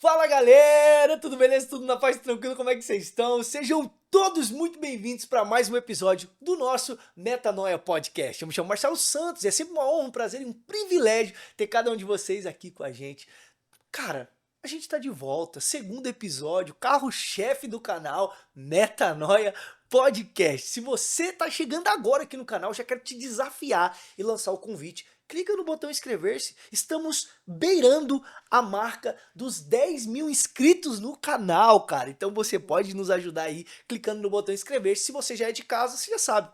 Fala galera, tudo beleza? Tudo na paz, tranquilo? Como é que vocês estão? Sejam todos muito bem-vindos para mais um episódio do nosso Metanoia Podcast. Eu me chamo Marcelo Santos e é sempre uma honra, um prazer e um privilégio ter cada um de vocês aqui com a gente. Cara, a gente tá de volta, segundo episódio, carro-chefe do canal Metanoia Podcast. Se você tá chegando agora aqui no canal, já quero te desafiar e lançar o convite. Clica no botão inscrever-se. Estamos beirando a marca dos 10 mil inscritos no canal, cara. Então você pode nos ajudar aí clicando no botão inscrever-se. Se você já é de casa, você já sabe.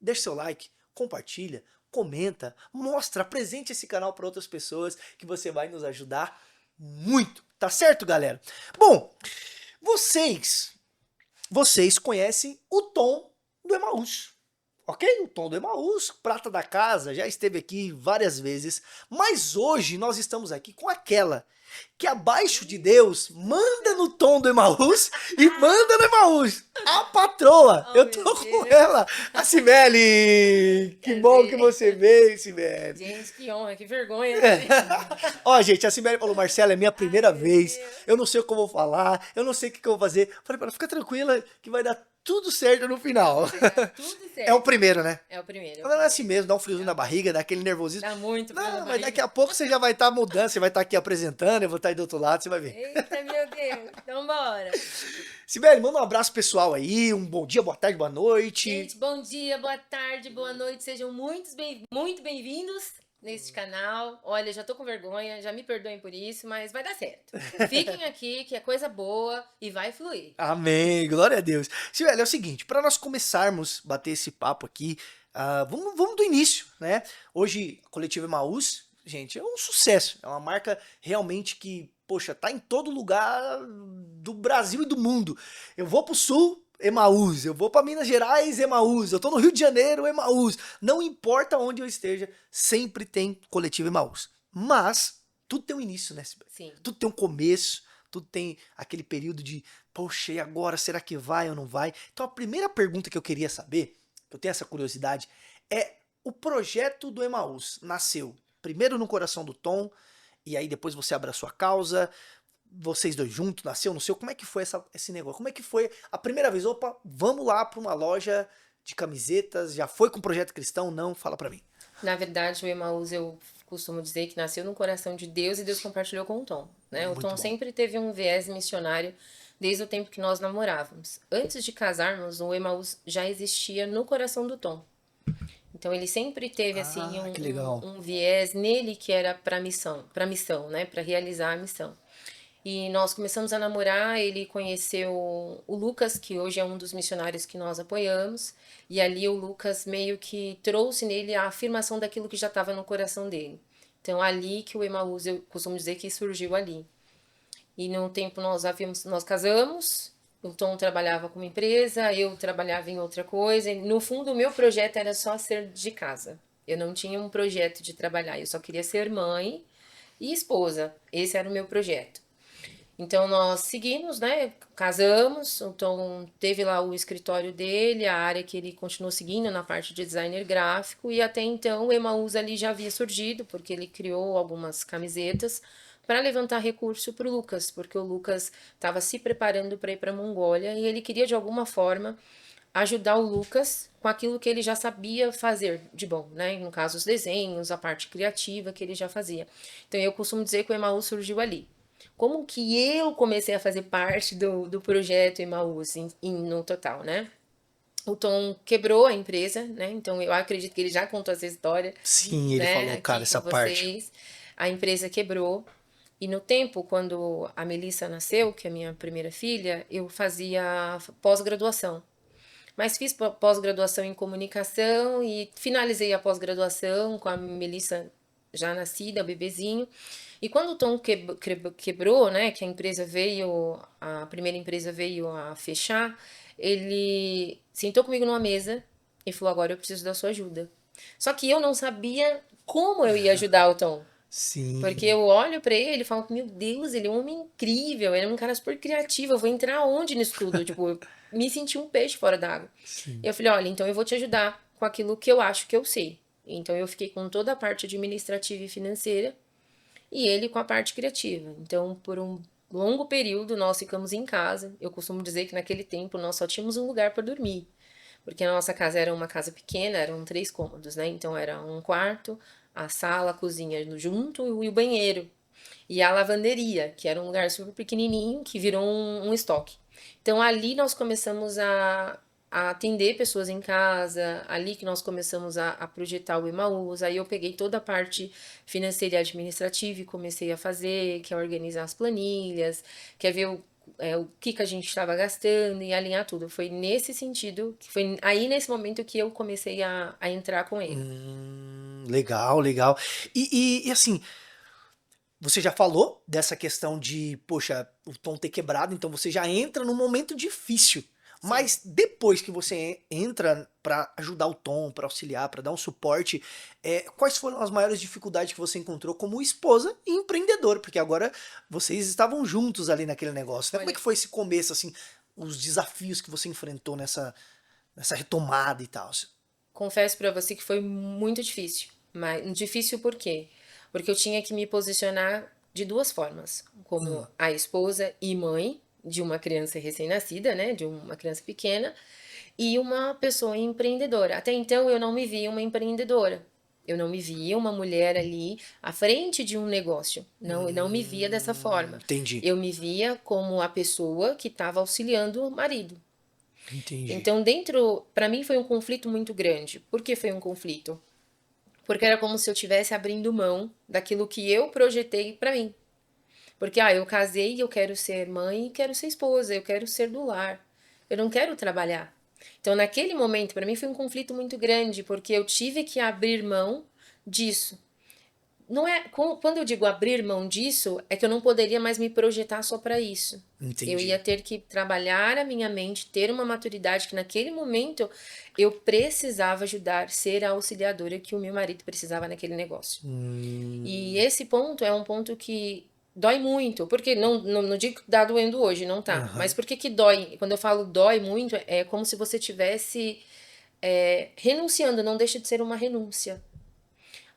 Deixa seu like, compartilha, comenta, mostra, apresente esse canal para outras pessoas que você vai nos ajudar muito. Tá certo, galera? Bom, vocês conhecem o Tom do Emaús. Ok? O Tom do Emaús, prata da casa, já esteve aqui várias vezes, mas hoje nós estamos aqui com aquela que abaixo de Deus manda no Tom do Emaús e manda no Emaús. A patroa, Oh, eu meu tô com Deus. ela, a Cibele. Que bom que você veio, Cibele. Gente, que honra, que vergonha. Ó, gente, a Cibele falou, Marcela, é minha primeira Meu vez, Deus. eu não sei o que eu vou falar, eu não sei o que eu vou fazer. Falei pra ela, fica tranquila que vai dar tudo certo no final. Vai dar tudo certo. É o primeiro, né? É o primeiro. Ela é assim mesmo, dá um friozinho na barriga, dá aquele nervosismo. Dá muito frio na Não, mas barriga. daqui a pouco você já vai estar mudando, você vai estar aqui apresentando, eu vou estar aí do outro lado, você vai ver. Eita, meu Deus. Então, bora. Sibeli, manda um abraço pessoal aí, um bom dia, boa tarde, boa noite. Gente, bom dia, boa tarde, boa noite. Sejam muito bem-vindos neste canal. Olha, já tô com vergonha, já me perdoem por isso, mas vai dar certo. Fiquem aqui, que é coisa boa e vai fluir. Amém, glória a Deus. Sibeli, é o seguinte, para nós começarmos a bater esse papo aqui, vamos do início, né? Hoje, a Coletiva Emaús, gente, é um sucesso, é uma marca realmente que, poxa, tá em todo lugar do Brasil e do mundo. Eu vou pro Sul, Emaús, eu vou para Minas Gerais, Emaús, eu tô no Rio de Janeiro, Emaús. Não importa onde eu esteja, sempre tem Coletiva Emaús. Mas tudo tem um início, né, Sibeli? Sim. Tudo tem um começo, tudo tem aquele período de, poxa, e agora, será que vai ou não vai? Então a primeira pergunta que eu queria saber, eu tenho essa curiosidade, é o projeto do Emaús nasceu primeiro no coração do Tom, e aí depois você abraçou a causa, vocês dois juntos, nasceu no seu, como é que foi esse negócio? Como é que foi a primeira vez? Opa, vamos lá para uma loja de camisetas, já foi com projeto cristão? Não, fala para mim. Na verdade, o Emaús, eu costumo dizer que nasceu no coração de Deus e Deus compartilhou com o Tom, né? O Muito Tom bom. sempre teve um viés missionário desde o tempo que nós namorávamos. Antes de casarmos, o Emaús já existia no coração do Tom. Então ele sempre teve assim Que legal. um viés nele que era para missão, né? Para realizar a missão. E nós começamos a namorar, ele conheceu o Lucas, que hoje é um dos missionários que nós apoiamos, e ali o Lucas meio que trouxe nele a afirmação daquilo que já estava no coração dele. Então ali que o Emaús, eu costumo dizer que surgiu ali. E no tempo nós casamos, o Tom trabalhava com uma empresa, eu trabalhava em outra coisa, e no fundo o meu projeto era só ser de casa. Eu não tinha um projeto de trabalhar, eu só queria ser mãe e esposa. Esse era o meu projeto. Então nós seguimos, né? Casamos, o Tom teve lá o escritório dele, a área que ele continuou seguindo na parte de designer gráfico, e até então o Emaús ali já havia surgido, porque ele criou algumas camisetas para levantar recurso para o Lucas, porque o Lucas estava se preparando para ir para a Mongólia e ele queria de alguma forma ajudar o Lucas com aquilo que ele já sabia fazer de bom, né? No caso, os desenhos, a parte criativa que ele já fazia. Então eu costumo dizer que o Emaús surgiu ali. Como que eu comecei a fazer parte do projeto Emaús no total, né? O Tom quebrou a empresa, né? Então eu acredito que ele já contou essa história, Sim, ele né, falou, cara, aqui essa com parte. vocês. A empresa quebrou. E no tempo, quando a Melissa nasceu, que é a minha primeira filha, eu fazia pós-graduação. Mas fiz pós-graduação em comunicação e finalizei a pós-graduação com a Melissa já nascida, bebezinho. E quando o Tom quebrou, né, que a primeira empresa veio a fechar, ele sentou comigo numa mesa e falou: agora eu preciso da sua ajuda. Só que eu não sabia como eu ia ajudar o Tom. Porque Sim, eu olho pra ele e falo, meu Deus, ele é um homem incrível, ele é um cara super criativo, eu vou entrar onde nisso tudo? Tipo, eu me senti um peixe fora d'água. sim. Eu falei, olha, então eu vou te ajudar com aquilo que eu acho que eu sei. Então eu fiquei com toda a parte administrativa e financeira e ele com a parte criativa. Então, por longo período nós ficamos em casa. Eu costumo dizer que naquele tempo nós só tínhamos um lugar para dormir. Porque a nossa casa era uma casa pequena, eram 3 cômodos, né? Então era um quarto, a sala, a cozinha junto e o banheiro. E a lavanderia, que era um lugar super pequenininho, que virou um estoque. Então ali nós começamos a atender pessoas em casa, ali que nós começamos a projetar o Emaús. Aí eu peguei toda a parte financeira e administrativa e comecei a fazer, que é organizar as planilhas, que é ver o que a gente estava gastando e alinhar tudo. Foi nesse sentido, que foi aí nesse momento que eu comecei a entrar com ele. Legal, legal. E assim, você já falou dessa questão de, poxa, o tom ter quebrado, então você já entra num momento difícil. Sim. Mas depois que você entra pra ajudar o Tom, pra auxiliar, pra dar um suporte, quais foram as maiores dificuldades que você encontrou como esposa e empreendedora? Porque agora vocês estavam juntos ali naquele negócio, né? Como é Olha, que foi esse começo, assim, os desafios que você enfrentou nessa retomada e tal? confesso pra você que foi muito difícil. Mas difícil por quê? Porque eu tinha que me posicionar de duas formas, como a esposa e mãe de uma criança recém-nascida, né, de uma criança pequena, e uma pessoa empreendedora. Até então eu não me via uma empreendedora. Eu não me via uma mulher ali à frente de um negócio. Não, eu não me via dessa forma. Entendi, Eu me via como a pessoa que estava auxiliando o marido. entendi. Então, para mim foi um conflito muito grande. Por que foi um conflito? Porque era como se eu estivesse abrindo mão daquilo que eu projetei para mim. Porque, eu casei e eu quero ser mãe e quero ser esposa, eu quero ser do lar. Eu não quero trabalhar. Então, naquele momento, para mim foi um conflito muito grande, porque eu tive que abrir mão disso. Não é, quando eu digo abrir mão disso, é que eu não poderia mais me projetar só para isso. Eu ia Entendi. ter que trabalhar a minha mente, ter uma maturidade que naquele momento eu precisava ajudar, ser a auxiliadora que o meu marido precisava naquele negócio. E esse ponto é um ponto que dói muito, porque não digo que tá doendo hoje, não tá. Mas Aham. por que que dói? Quando eu falo dói muito, é como se você tivesse renunciando, não deixa de ser uma renúncia.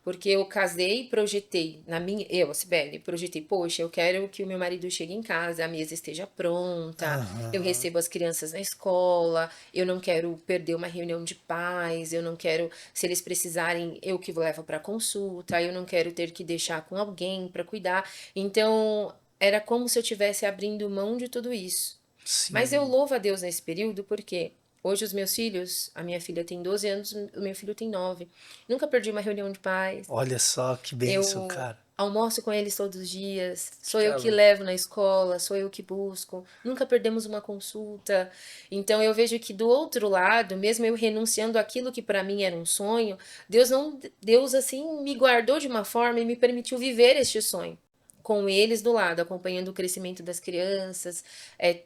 Porque eu casei e projetei, eu, a Sibeli, projetei, poxa, eu quero que o meu marido chegue em casa, a mesa esteja pronta, eu Aham. recebo as crianças na escola, eu não quero perder uma reunião de pais, eu não quero, se eles precisarem, eu que levo para consulta, eu não quero ter que deixar com alguém para cuidar. Então, era como se eu estivesse abrindo mão de tudo isso. Mas eu Sim. louvo a Deus nesse período porque hoje os meus filhos, a minha filha tem 12 anos, o meu filho tem 9. Nunca perdi uma reunião de pais. Olha só que bênção, Eu cara. almoço com eles todos os dias. Sou eu Tá que louco. levo na escola, sou eu que busco. Nunca perdemos uma consulta. Então eu vejo que do outro lado, mesmo eu renunciando àquilo que para mim era um sonho, Deus assim me guardou de uma forma e me permitiu viver este sonho com eles do lado, acompanhando o crescimento das crianças,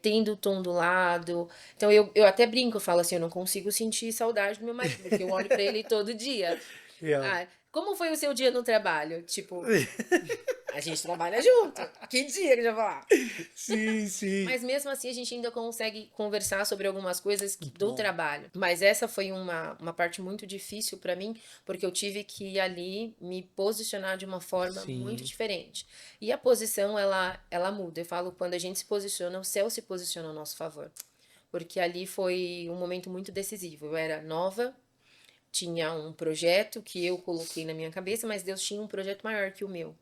tendo o Tom do lado. Então eu até brinco, eu falo assim, eu não consigo sentir saudade do meu marido, porque eu olho para ele todo dia. Real. Ah, como foi o seu dia no trabalho? Tipo, a gente trabalha junto. Que dia que eu já vou lá? Sim, sim. Mas mesmo assim a gente ainda consegue conversar sobre algumas coisas Muito do bom. trabalho. Mas essa foi uma parte muito difícil para mim, porque eu tive que ali me posicionar de uma forma muito Sim. diferente. E a posição, ela muda. Eu falo, quando a gente se posiciona, o céu se posiciona ao nosso favor. Porque ali foi um momento muito decisivo. Eu era nova, tinha um projeto que eu coloquei na minha cabeça, mas Deus tinha um projeto maior que o meu.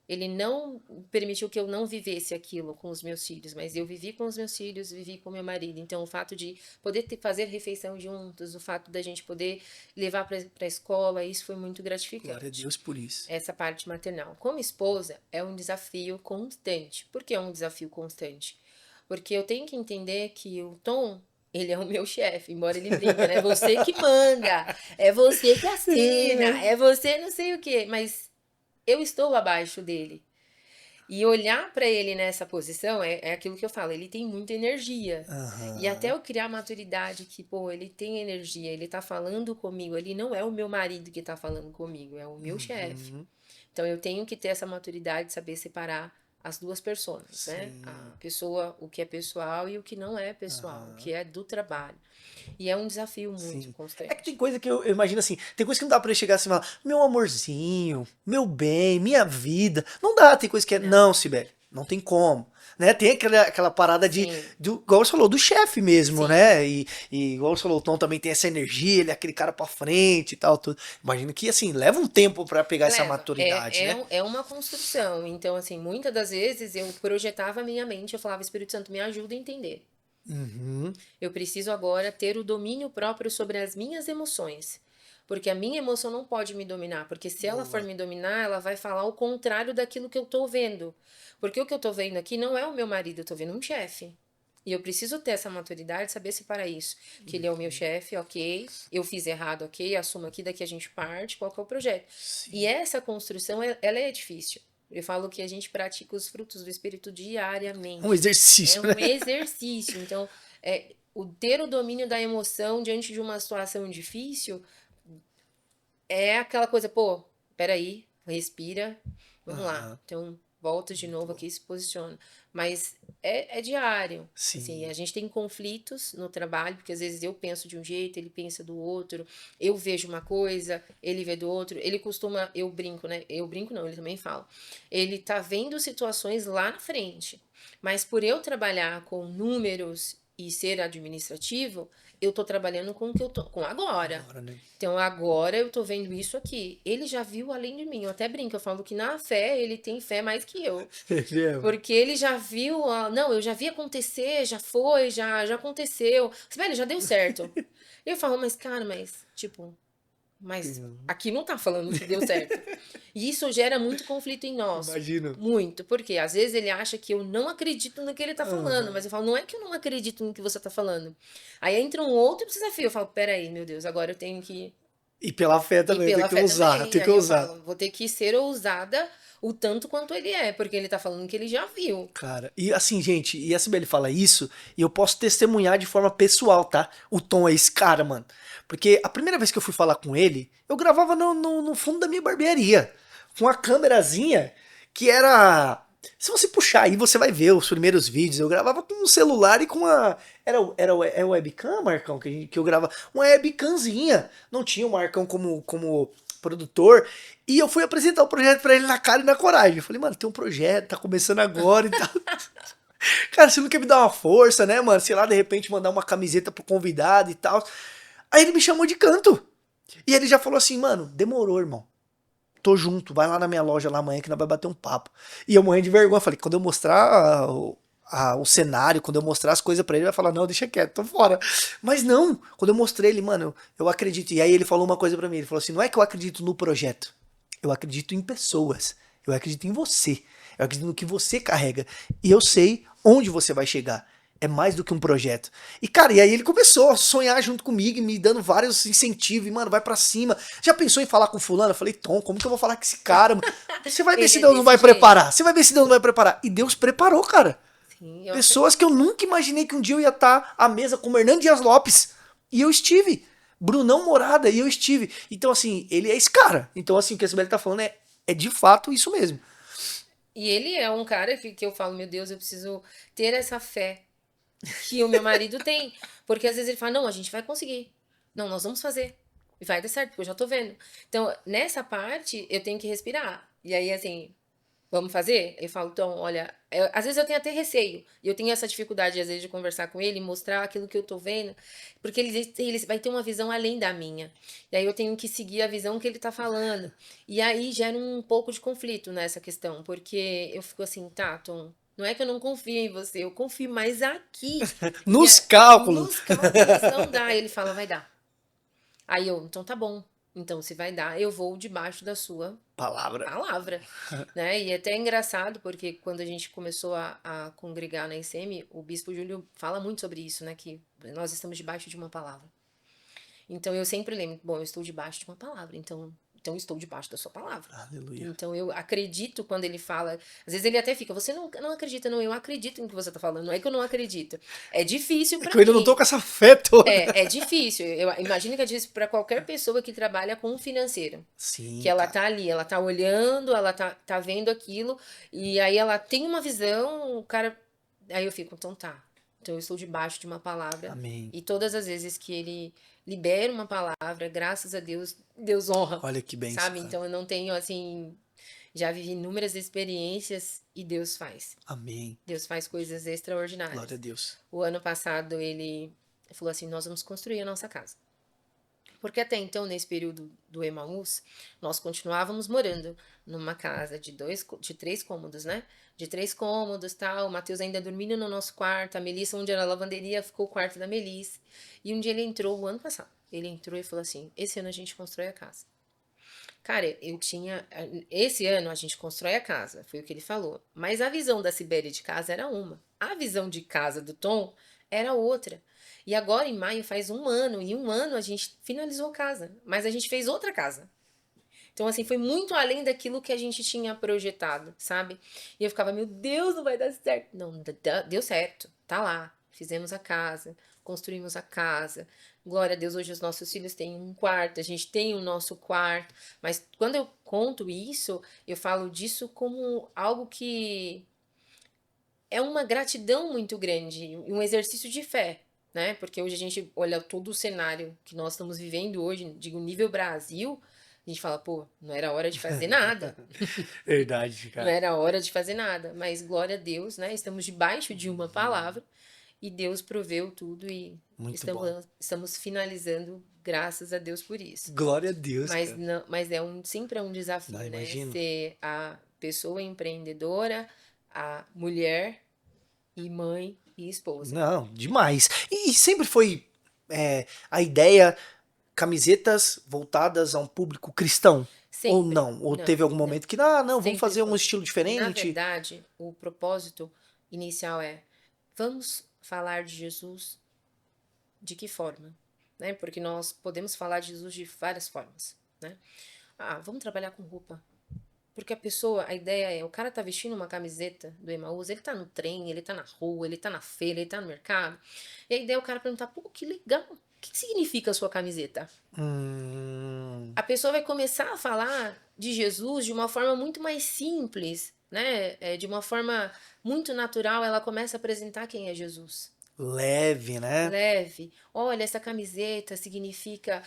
Ele não permitiu que eu não vivesse aquilo com os meus filhos, mas eu vivi com os meus filhos, vivi com meu marido. Então, o fato de poder fazer refeição juntos, o fato da gente poder levar para a escola, isso foi muito Glória a gratificante. Deus por isso. Essa parte maternal. Como esposa, é um desafio constante. Por que é um desafio constante? Porque eu tenho que entender que o Tom, ele é o meu chefe, embora ele brinque, né? É você que manda, é você que assina, é você não sei o quê, mas eu estou abaixo dele. E olhar para ele nessa posição é aquilo que eu falo, ele tem muita energia. E até Aham. eu criar maturidade que, pô, ele tem energia, ele tá falando comigo, ele não é o meu marido que tá falando comigo, é o meu chefe. Uhum. Então eu tenho que ter essa maturidade de saber separar as duas personas, né? A Sim. pessoa, o que é pessoal e o que não é pessoal, o que Aham. é do trabalho. E é um desafio muito Sim. É que tem constante. coisa que eu imagino assim, tem coisa que não dá pra ele chegar assim e falar, meu amorzinho, meu bem, minha vida. Não dá, tem coisa que é, Não. não, Sibeli. Não tem como. Né? Tem aquela parada Sim. igual você falou, do chefe mesmo, Sim. né? E igual você falou, o Tom também tem essa energia, ele é aquele cara pra frente e tal, tudo. Imagino que, assim, leva um tempo pra pegar essa Leva. maturidade, né? É uma construção. Então, assim, muitas das vezes eu projetava a minha mente, eu falava, Espírito Santo, me ajuda a entender. Uhum. Eu preciso agora ter o domínio próprio sobre as minhas emoções. Porque a minha emoção não pode me dominar. Porque se ela for Boa. me dominar, ela vai falar o contrário daquilo que eu tô vendo. Porque o que eu tô vendo aqui não é o meu marido, eu tô vendo um chefe. E eu preciso ter essa maturidade, saber separar isso. Que ele é o meu chefe, ok. Eu fiz errado, ok. Assumo aqui, daqui a gente parte. Qual que é o projeto? E Sim. essa construção, ela é difícil. Eu falo que a gente pratica os frutos do Espírito Um diariamente. É exercício, né? um exercício. Então, ter o domínio da emoção diante de uma situação difícil é aquela coisa, pô, peraí, respira, vamos lá. Aham. Então, volta de Muito novo bom. aqui e se posiciona. Mas é diário. Assim, Sim. a gente tem conflitos no trabalho, porque às vezes eu penso de um jeito, ele pensa do outro, eu vejo uma coisa, ele vê do outro. Ele costuma, eu brinco, né? Eu brinco não, ele também fala. Ele tá vendo situações lá na frente. Mas por eu trabalhar com números e ser administrativo, eu tô trabalhando com o que eu tô com agora. Agora, né? Então agora eu tô vendo isso aqui. Ele já viu além de mim. Eu até brinco, eu falo que na fé ele tem fé mais que eu. Porque ele já viu, não, eu já vi acontecer, já foi, já aconteceu. Velho, já deu certo. Eu falo, mas cara, mas tipo, mas aqui não tá falando que deu certo. E isso gera muito conflito em nós. Imagino. Muito, porque às vezes ele acha que eu não acredito no que ele tá falando, Aham. mas eu falo, não é que eu não acredito no que você tá falando. Aí entra um outro desafio, eu falo, peraí, meu Deus, agora eu tenho que E pela fé ir também, tem pela que fé usar, também. tem que Aí eu usar. falo, vou ter que ser ousada o tanto quanto ele é, porque ele tá falando que ele já viu. Cara, e assim, gente, e a Sibeli fala isso, e eu posso testemunhar de forma pessoal, tá? O Tom é esse cara, mano. Porque a primeira vez que eu fui falar com ele, eu gravava no fundo da minha barbearia, com uma câmerazinha que era. Se você puxar aí, você vai ver os primeiros vídeos. Eu gravava com um celular e com a. É webcam, Marcão, que eu gravava? Uma webcamzinha. Não tinha o Marcão como produtor. E eu fui apresentar o projeto pra ele na cara e na coragem. Eu falei, mano, tem um projeto, tá começando agora e tal. Cara, você não quer me dar uma força, né, mano? Sei lá, de repente mandar uma camiseta pro convidado e tal. Aí ele me chamou de canto. E ele já falou assim, mano, demorou, irmão. Tô junto, vai lá na minha loja lá amanhã que nós vai bater um papo. E eu morrendo de vergonha, falei, quando eu mostrar o cenário, quando eu mostrar as coisas pra ele, ele vai falar, não, deixa quieto, tô fora. Mas não, quando eu mostrei ele, mano, eu acredito. E aí ele falou uma coisa pra mim, ele falou assim, não é que eu acredito no projeto, eu acredito em pessoas, eu acredito em você, eu acredito no que você carrega. E eu sei onde você vai chegar. É mais do que um projeto. E, cara, e aí ele começou a sonhar junto comigo, me dando vários incentivos. E, mano, vai pra cima. Já pensou em falar com fulano? Eu falei, Tom, como que eu vou falar com esse cara? Mano? Você vai ver Ele se é Deus não desse vai jeito. preparar. Você vai ver se Deus não vai preparar. E Deus preparou, cara. Sim, eu Pessoas que eu acredito. nunca imaginei que um dia eu ia estar à mesa com o Hernando Dias Lopes. E eu estive. Brunão Morada, e eu estive. Então, assim, ele é esse cara. Então, assim, o que a Sibeli tá falando é de fato isso mesmo. E ele é um cara que eu falo, meu Deus, eu preciso ter essa fé que o meu marido tem. Porque às vezes ele fala, não, a gente vai conseguir. Não, nós vamos fazer. E vai dar certo, porque eu já tô vendo. Então, nessa parte, eu tenho que respirar. E aí, assim, vamos fazer? Eu falo, então, olha, às vezes eu tenho até receio. E eu tenho essa dificuldade, às vezes, de conversar com ele, mostrar aquilo que eu tô vendo. Porque ele vai ter uma visão além da minha. E aí eu tenho que seguir a visão que ele tá falando. E aí gera um pouco de conflito nessa questão. Porque eu fico assim, tá, Tom, não é que eu não confio em você, eu confio mais aqui. Nos cálculos. Nos cálculos não dá. Ele fala, vai dar. Aí eu, então tá bom. Então, se vai dar, eu vou debaixo da sua Palavra. palavra, né? E é até engraçado, porque quando a gente começou a congregar na ICM, o Bispo Júlio fala muito sobre isso, né? Que nós estamos debaixo de uma palavra. Então, eu sempre lembro, bom, eu estou debaixo de uma palavra, então eu estou debaixo da sua palavra. Aleluia. Então, eu acredito quando ele fala, às vezes ele até fica, você não acredita, não, eu acredito no que você está falando, não é que eu não acredito. É difícil É para que eu ainda não tô mim. com essa fé toda. É difícil. Eu imagino que é difícil para qualquer pessoa que trabalha com o financeiro. Que Sim, ela cara. tá ali, ela tá olhando, ela tá vendo aquilo, e aí ela tem uma visão, o cara. Aí eu fico, então tá. Então eu estou debaixo de uma palavra. Amém. E todas as vezes que ele libera uma palavra, graças a Deus, Deus honra. Olha que bênção, Sabe? cara. Então eu não tenho assim. Já vivi inúmeras experiências e Deus faz. Amém. Deus faz coisas extraordinárias. Glória a Deus. O ano passado ele falou assim, nós vamos construir a nossa casa. Porque até então, nesse período do Emaús, nós continuávamos morando numa casa de 3 cômodos, né? De 3 cômodos, tal. O Matheus ainda dormindo no nosso quarto. A Melissa, onde era a lavanderia, ficou o quarto da Melissa. E um dia ele entrou, o ano passado, ele entrou e falou assim, esse ano a gente constrói a casa. Cara, esse ano a gente constrói a casa, foi o que ele falou. Mas a visão da Sibéria de casa era uma. A visão de casa do Tom era outra. E agora, em maio, faz 1 ano. E 1 ano a gente finalizou a casa. Mas a gente fez outra casa. Então, assim, foi muito além daquilo que a gente tinha projetado, sabe? E eu ficava, meu Deus, não vai dar certo. Não, deu certo. Tá lá. Fizemos a casa. Construímos a casa. Glória a Deus, hoje os nossos filhos têm um quarto. A gente tem o nosso quarto. Mas quando eu conto isso, eu falo disso como algo que é uma gratidão muito grande. Um exercício de fé. Né? Porque hoje a gente olha todo o cenário que nós estamos vivendo hoje, digo, nível Brasil, a gente fala, pô, não era hora de fazer nada. Verdade, cara. Não era hora de fazer nada, mas glória a Deus, né? Estamos debaixo de uma palavra e Deus proveu tudo e estamos finalizando, graças a Deus por isso. Glória a Deus, mas cara. não, mas sempre é um desafio, Não, né? imagino. Ser a pessoa empreendedora, a mulher e mãe e esposa. Não, demais. E sempre foi a ideia, camisetas voltadas a um público cristão? Sempre. Ou não? Ou teve algum momento que, não, vamos Sempre fazer um foi. estilo Na diferente? verdade, o propósito inicial é, vamos falar de Jesus de que forma? Né? Porque nós podemos falar de Jesus de várias formas. Né? Vamos trabalhar com roupa. Porque a ideia é, o cara tá vestindo uma camiseta do Emaús, ele tá no trem, ele tá na rua, ele tá na feira, ele tá no mercado. E a ideia é o cara perguntar, pô, que legal, o que significa a sua camiseta? A pessoa vai começar a falar de Jesus de uma forma muito mais simples, né? De uma forma muito natural, ela começa a apresentar quem é Jesus. Leve, né? Leve. Olha, essa camiseta significa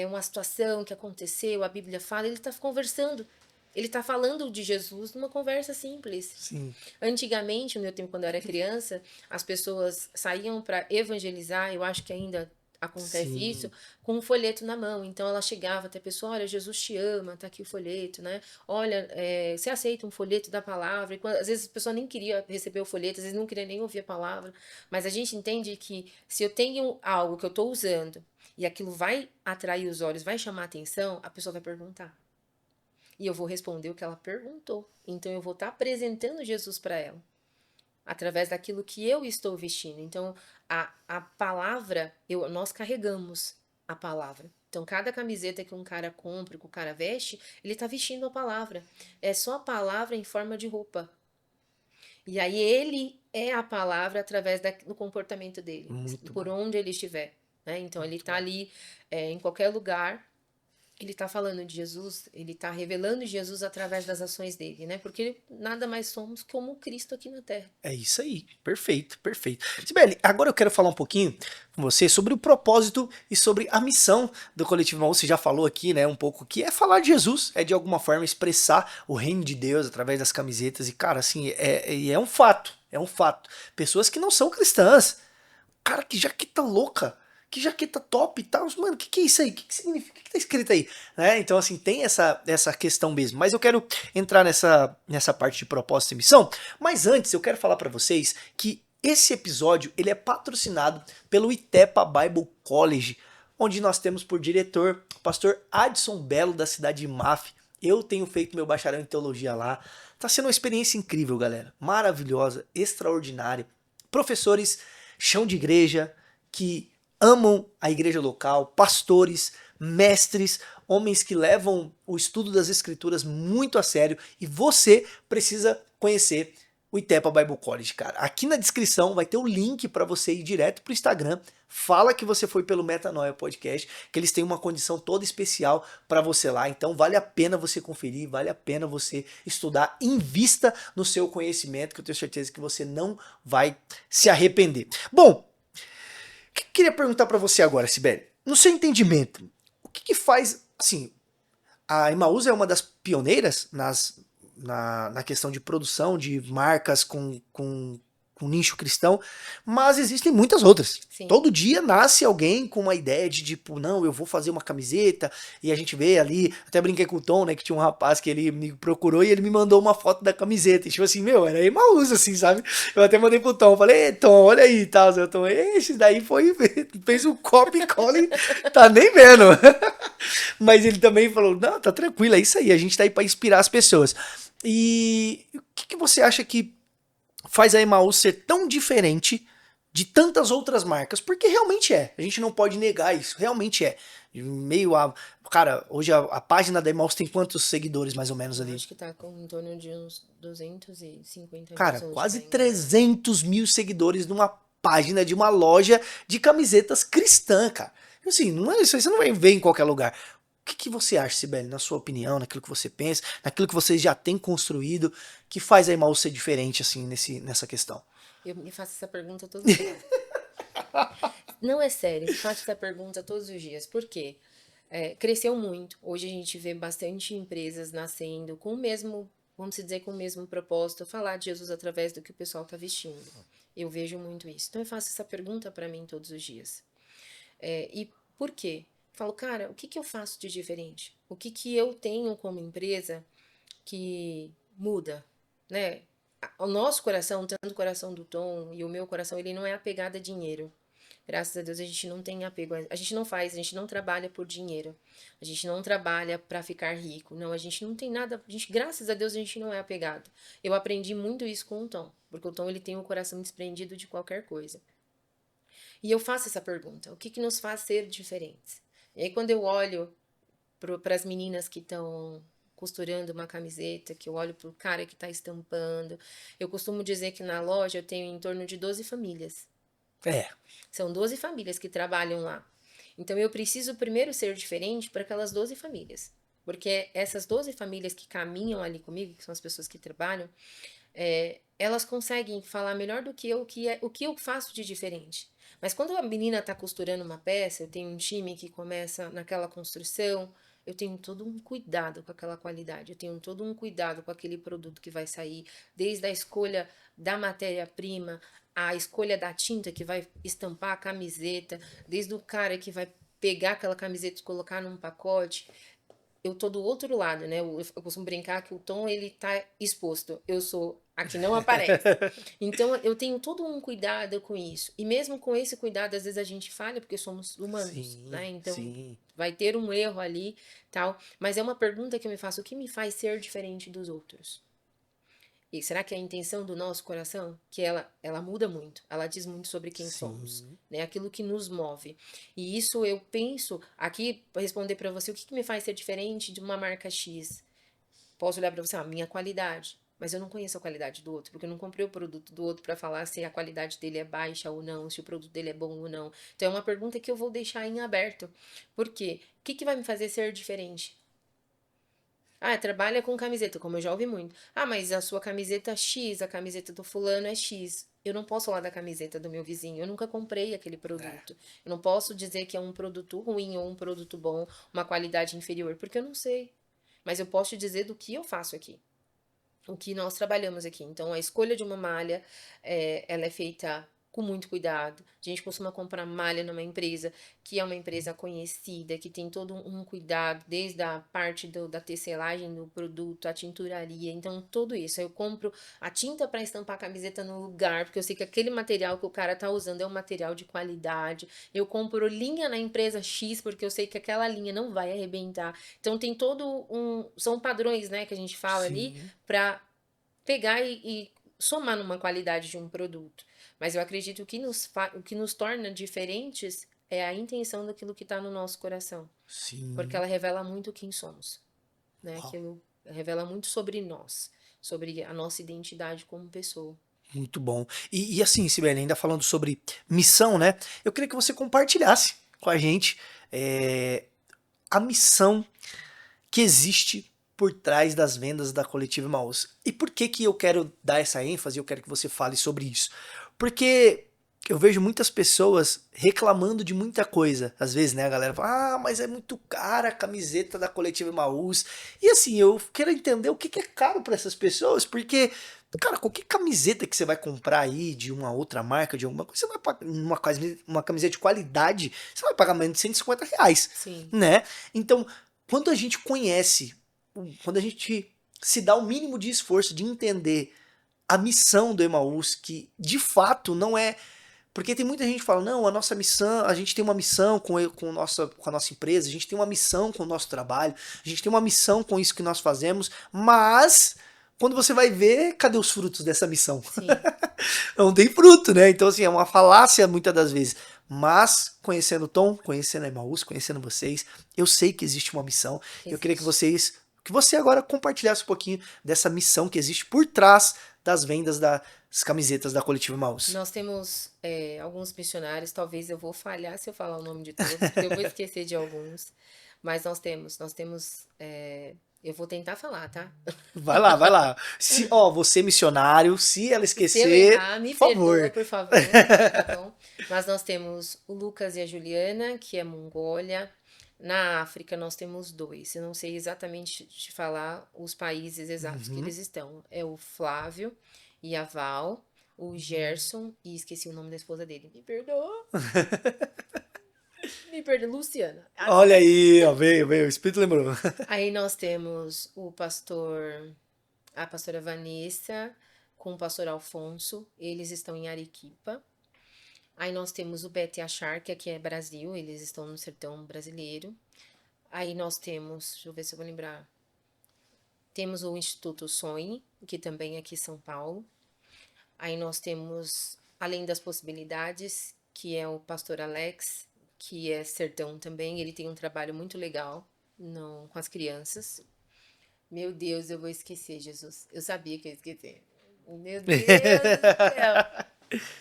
uma situação que aconteceu, a Bíblia fala, ele tá conversando. Ele tá falando de Jesus numa conversa simples. Sim. Antigamente, no meu tempo, quando eu era criança, as pessoas saíam para evangelizar, eu acho que ainda acontece isso, com um folheto na mão. Então ela chegava até a pessoa, olha, Jesus te ama, tá aqui o folheto, né? Olha, você aceita um folheto da palavra? E às vezes a pessoa nem queria receber o folheto, às vezes não queria nem ouvir a palavra. Mas a gente entende que se eu tenho algo que eu tô usando e aquilo vai atrair os olhos, vai chamar a atenção, a pessoa vai perguntar. E eu vou responder o que ela perguntou. Então, eu vou estar apresentando Jesus para ela. Através daquilo que eu estou vestindo. Então, a palavra, nós carregamos a palavra. Então, cada camiseta que um cara compra, que o cara veste, ele está vestindo a palavra. É só a palavra em forma de roupa. E aí, ele é a palavra através do comportamento dele. Muito por bom. onde ele estiver. Né? Então, ele está ali em qualquer lugar. Ele está falando de Jesus, ele está revelando Jesus através das ações dele, né? Porque nada mais somos como Cristo aqui na Terra. É isso aí, perfeito, perfeito. Sibeli, agora eu quero falar um pouquinho com você sobre o propósito e sobre a missão do Coletivo Emaús. Você já falou aqui, né, um pouco que é falar de Jesus, é de alguma forma expressar o reino de Deus através das camisetas. E cara, assim, é um fato, é um fato. Pessoas que não são cristãs, cara, que jaqueta louca, que jaqueta top e tal, mano, o que é isso aí? O que significa? O que tá escrito aí? Né? Então, assim, tem essa questão mesmo. Mas eu quero entrar nessa parte de propósito e missão. Mas antes, eu quero falar pra vocês que esse episódio, ele é patrocinado pelo Itepa Bible College, onde nós temos por diretor o pastor Adson Belo, da cidade de Maf. Eu tenho feito meu bacharel em teologia lá. Tá sendo uma experiência incrível, galera. Maravilhosa, extraordinária. Professores, chão de igreja, que amam a igreja local, pastores, mestres, homens que levam o estudo das escrituras muito a sério, e você precisa conhecer o Itepa Bible College, cara. Aqui na descrição vai ter o link para você ir direto pro Instagram, fala que você foi pelo Metanoia Podcast, que eles têm uma condição toda especial para você lá, então vale a pena você conferir, vale a pena você estudar, invista no seu conhecimento, que eu tenho certeza que você não vai se arrepender. Bom, o que eu queria perguntar para você agora, Sibeli? No seu entendimento, o que faz, assim, a Emaús é uma das pioneiras na questão de produção de marcas com nicho cristão, mas existem muitas outras. Sim. Todo dia nasce alguém com uma ideia de tipo, não, eu vou fazer uma camiseta, e a gente vê ali, até brinquei com o Tom, né, que tinha um rapaz que ele me procurou e ele me mandou uma foto da camiseta, e tipo assim, meu, era Emaús, assim, sabe? Eu até mandei pro Tom, falei, ei, Tom, olha aí, tal, o Tom, esse daí fez um copy e cola, tá nem vendo. Mas ele também falou, não, tá tranquilo, é isso aí, a gente tá aí pra inspirar as pessoas. E o que você acha que faz a Emaús ser tão diferente de tantas outras marcas? Porque realmente é, a gente não pode negar isso, realmente é. Meio a... Cara, hoje a página da Emaús tem quantos seguidores mais ou menos Eu ali? acho que tá com em torno de uns 250 mil, Cara, se eu não quase estiver enganada. 300 mil seguidores numa página de uma loja de camisetas cristã, cara. Assim, não é isso aí, você não vai ver em qualquer lugar. O que você acha, Sibeli, na sua opinião, naquilo que você pensa, naquilo que você já tem construído, que faz a Emaús ser diferente, assim, nessa questão? Eu me faço essa pergunta todos os dias. Não é sério, me faço essa pergunta todos os dias. Por quê? Cresceu muito. Hoje a gente vê bastante empresas nascendo com o mesmo, vamos dizer, com o mesmo propósito, falar de Jesus através do que o pessoal está vestindo. Eu vejo muito isso. Então eu faço essa pergunta para mim todos os dias. E por quê? Falo, cara, o que que eu faço de diferente? O que que eu tenho como empresa que muda, né? O nosso coração, tanto o coração do Tom e o meu coração, ele não é apegado a dinheiro. Graças a Deus a gente não tem apego, a gente não faz, a gente não trabalha por dinheiro. A gente não trabalha para ficar rico. Não, a gente não tem nada, graças a Deus a gente não é apegado. Eu aprendi muito isso com o Tom, porque o Tom ele tem o coração desprendido de qualquer coisa. E eu faço essa pergunta, o que que nos faz ser diferentes? E aí quando eu olho para as meninas que estão costurando uma camiseta, que eu olho para o cara que está estampando, eu costumo dizer que na loja eu tenho em torno de 12 famílias. É, São 12 famílias que trabalham lá. Então eu preciso primeiro ser diferente para aquelas 12 famílias. Porque essas 12 famílias que caminham ali comigo, que são as pessoas que trabalham, elas conseguem falar melhor do que eu o que eu faço de diferente. Mas quando a menina está costurando uma peça, eu tenho um time que começa naquela construção, eu tenho todo um cuidado com aquela qualidade, eu tenho todo um cuidado com aquele produto que vai sair, desde a escolha da matéria-prima, a escolha da tinta que vai estampar a camiseta, desde o cara que vai pegar aquela camiseta e colocar num pacote. Eu tô do outro lado, né? Eu costumo brincar que o Tom, ele tá exposto. Eu sou a que não aparece. Então, eu tenho todo um cuidado com isso. E mesmo com esse cuidado, às vezes a gente falha, porque somos humanos, sim, né? Então, sim. vai ter um erro ali, tal. Mas é uma pergunta que eu me faço, o que me faz ser diferente dos outros? E será que é a intenção do nosso coração? Que ela muda muito, ela diz muito sobre quem somos, Sim. né? Aquilo que nos move. E isso eu penso, aqui, para responder para você, o que que me faz ser diferente de uma marca X? Posso olhar para você, a minha qualidade. Mas eu não conheço a qualidade do outro, porque eu não comprei o produto do outro para falar se a qualidade dele é baixa ou não, se o produto dele é bom ou não. Então é uma pergunta que eu vou deixar em aberto. Por quê? O que que vai me fazer ser diferente? Ah, trabalha com camiseta, como eu já ouvi muito. Ah, mas a sua camiseta X, a camiseta do fulano é X. Eu não posso falar da camiseta do meu vizinho. Eu nunca comprei aquele produto. Eu não posso dizer que é um produto ruim ou um produto bom, uma qualidade inferior, porque eu não sei. Mas eu posso te dizer do que eu faço aqui. O que nós trabalhamos aqui. Então, a escolha de uma malha, ela é feita com muito cuidado. A gente costuma comprar malha numa empresa que é uma empresa conhecida, que tem todo um cuidado, desde a parte da tecelagem do produto, a tinturaria, então tudo isso. Eu compro a tinta para estampar a camiseta no lugar, porque eu sei que aquele material que o cara tá usando é um material de qualidade. Eu compro linha na empresa X, porque eu sei que aquela linha não vai arrebentar. Então tem todo um. São padrões, né, que a gente fala ali, Sim. para pegar e somar numa qualidade de um produto. Mas eu acredito que o que nos torna diferentes é a intenção daquilo que está no nosso coração. Porque Sim. ela revela muito quem somos. Né? Uau, Aquilo revela muito sobre nós, sobre a nossa identidade como pessoa. muito bom. E assim, Sibeli, ainda falando sobre missão, né? Eu queria que você compartilhasse com a gente a missão que existe por trás das vendas da Coletiva Emaús. E por que que eu quero dar essa ênfase? Eu quero que você fale sobre isso. Porque, eu vejo muitas pessoas reclamando de muita coisa. Às vezes, né, a galera fala, mas é muito cara a camiseta da Coletiva Emaús. E assim, eu quero entender o que que é caro para essas pessoas, porque, cara, qualquer camiseta que você vai comprar aí de uma outra marca, de alguma coisa, você vai pagar uma camiseta de qualidade, você vai pagar menos de R$ 150, Sim, né? Então, quando a gente conhece, quando a gente se dá o mínimo de esforço de entender a missão do Emaús, que de fato não é. Porque tem muita gente que fala, não, a nossa missão, a gente tem uma missão com a nossa empresa, a gente tem uma missão com o nosso trabalho, a gente tem uma missão com isso que nós fazemos, mas quando você vai ver, cadê os frutos dessa missão? sim, Não tem fruto, né? Então, assim, é uma falácia muitas das vezes. Mas, conhecendo o Tom, conhecendo a Emaús, conhecendo vocês, eu sei que existe uma missão. Eu queria existe. que você agora compartilhasse um pouquinho dessa missão que existe por trás das vendas das camisetas da Coletiva Emaús. Nós temos alguns missionários, talvez eu vou falhar se eu falar o nome de todos, porque eu vou esquecer de alguns, mas eu vou tentar falar, tá? Vai lá, vai lá. Se, ó, você missionário, se ela Se eu esquecer, errar, me por perdoa, favor. por favor, tá bom? Mas nós temos o Lucas e a Juliana, que é Mongólia. Na África nós temos dois. Eu não sei exatamente te falar os países exatos que Uhum. eles estão. É o Flávio e a Val, o Gerson, e esqueci o nome da esposa dele. Me perdoa, me perdoa, Luciana. Olha aí, ó, veio, o Espírito lembrou. Aí nós temos a pastora Vanessa com o pastor Alfonso. Eles estão em Arequipa. Aí nós temos o Bete Achar, que aqui é Brasil, eles estão no sertão brasileiro. Aí nós temos, deixa eu ver se eu vou lembrar. Temos o Instituto Sonhe, que também é aqui em São Paulo. Aí nós temos, além das possibilidades, que é o pastor Alex, que é sertão também. Ele tem um trabalho muito legal com as crianças. Meu Deus, eu vou esquecer, Jesus. Eu sabia que eu ia esquecer. Meu Deus do céu.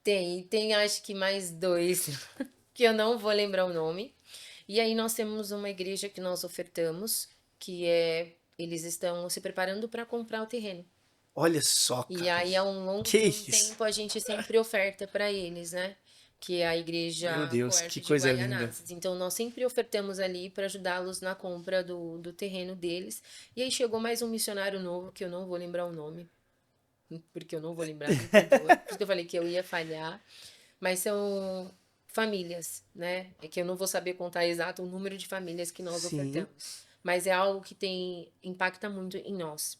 Tem acho que mais dois que eu não vou lembrar o nome. E aí nós temos uma igreja que nós ofertamos, eles estão se preparando para comprar o terreno. Olha só, E cara. aí ao longo Que de um isso? tempo a gente sempre oferta para eles, né? Que é a Meu igreja Deus, que Coerte de coisa linda. Guaianazes. Então nós sempre ofertamos ali para ajudá-los na compra do terreno deles. E aí chegou mais um missionário novo, que eu não vou lembrar o nome, porque eu não vou lembrar, me perdoa. Por isso que eu falei que eu ia falhar. Mas são famílias, né? É que eu não vou saber contar exato o número de famílias que nós Sim, ofertamos. Mas é algo que impacta muito em nós.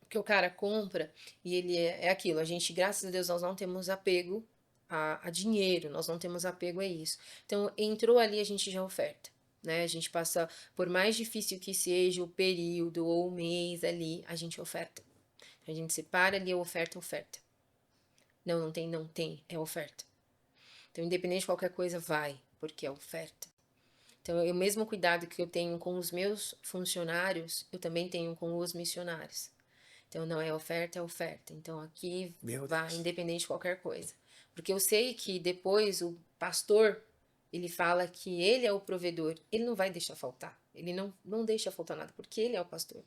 Porque o cara compra e ele é aquilo. A gente, graças a Deus, nós não temos apego a dinheiro, nós não temos apego a isso. Então, entrou ali, a gente já oferta. Né? A gente passa, por mais difícil que seja o período ou o mês ali, a gente oferta. A gente separa ali a oferta, oferta. Não tem, não tem, é oferta. Então, independente de qualquer coisa, vai, porque é oferta. Então, o mesmo cuidado que eu tenho com os meus funcionários, eu também tenho com os missionários. Então, não é oferta, é oferta. Então, aqui meu vai, Deus. independente de qualquer coisa. Porque eu sei que depois o pastor, ele fala que ele é o provedor. Ele não vai deixar faltar. Ele não deixa faltar nada, porque ele é o pastor.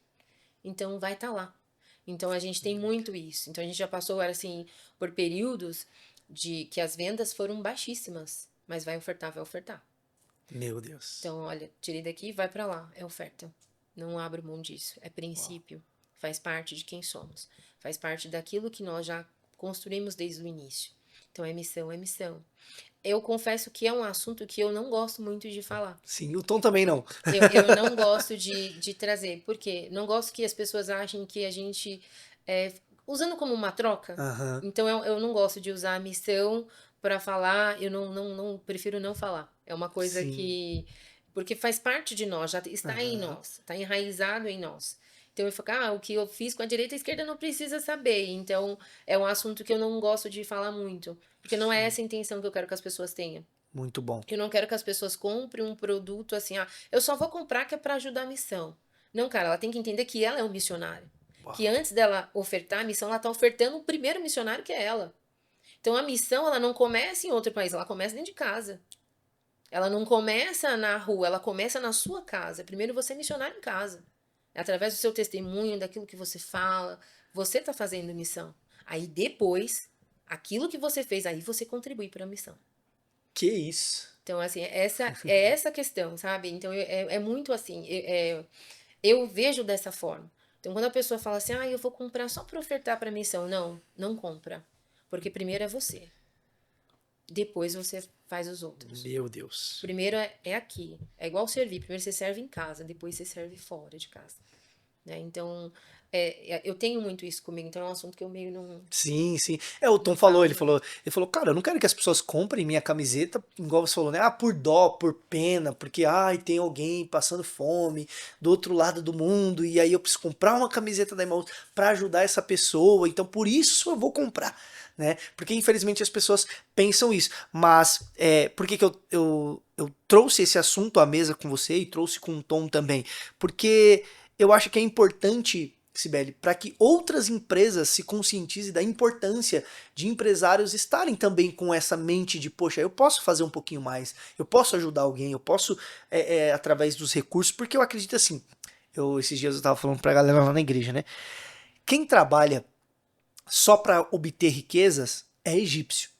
Então, vai estar lá. Então, a gente tem muito isso. Então, a gente já passou, assim, por períodos de que as vendas foram baixíssimas. Mas vai ofertar, vai ofertar. Meu Deus. Então, olha, tirei daqui, vai para lá. É oferta. Não abro mão disso. É princípio. Faz parte de quem somos. Faz parte daquilo que nós já construímos desde o início. Então, é missão, é missão. Eu confesso que é um assunto que eu não gosto muito de falar. Sim, o Tom também não. Eu não gosto de trazer. Por quê? Não gosto que as pessoas achem que a gente... usando como uma troca. Aham. Então, eu não gosto de usar a missão para falar. Eu prefiro não falar. É uma coisa Sim. que... Porque faz parte de nós, já está em nós. Está enraizado em nós. Então, eu falo, o que eu fiz com a direita e a esquerda não precisa saber. Então, é um assunto que eu não gosto de falar muito. Porque não é essa a intenção que eu quero que as pessoas tenham. Muito bom. Eu não quero que as pessoas comprem um produto assim, eu só vou comprar que é para ajudar a missão. Não, cara, ela tem que entender que ela é um missionário. Uau. Que antes dela ofertar a missão, ela tá ofertando o primeiro missionário que é ela. Então, a missão, ela não começa em outro país, ela começa dentro de casa. Ela não começa na rua, ela começa na sua casa. Primeiro você é missionário em casa. Através do seu testemunho, daquilo que você fala, você tá fazendo missão. Aí depois Aquilo que você fez, aí você contribui para a missão. Que isso. Então, assim, essa questão, sabe? Então, é muito assim, eu vejo dessa forma. Então, quando a pessoa fala assim, eu vou comprar só para ofertar para a missão. Não, não compra. Porque primeiro é você. Depois você faz os outros. Meu Deus. Primeiro é aqui. É igual servir. Primeiro você serve em casa, depois você serve fora de casa. Né? Então, eu tenho muito isso comigo. Então, é um assunto que eu meio não... Sim, sim. O Tom Não falou, falo ele falou, cara, eu não quero que as pessoas comprem minha camiseta, igual você falou, né? Ah, por dó, por pena, porque, ai, tem alguém passando fome do outro lado do mundo, e aí eu preciso comprar uma camiseta da Emmaus pra ajudar essa pessoa, então por isso eu vou comprar, né? Porque infelizmente as pessoas pensam isso. Mas, por que que eu trouxe esse assunto à mesa com você e trouxe com o Tom também? Porque eu acho que é importante, Cibele, para que outras empresas se conscientizem da importância de empresários estarem também com essa mente de, poxa, eu posso fazer um pouquinho mais, eu posso ajudar alguém, eu posso, através dos recursos, porque eu acredito assim, esses dias eu estava falando pra galera lá na igreja, né? Quem trabalha só para obter riquezas é egípcio.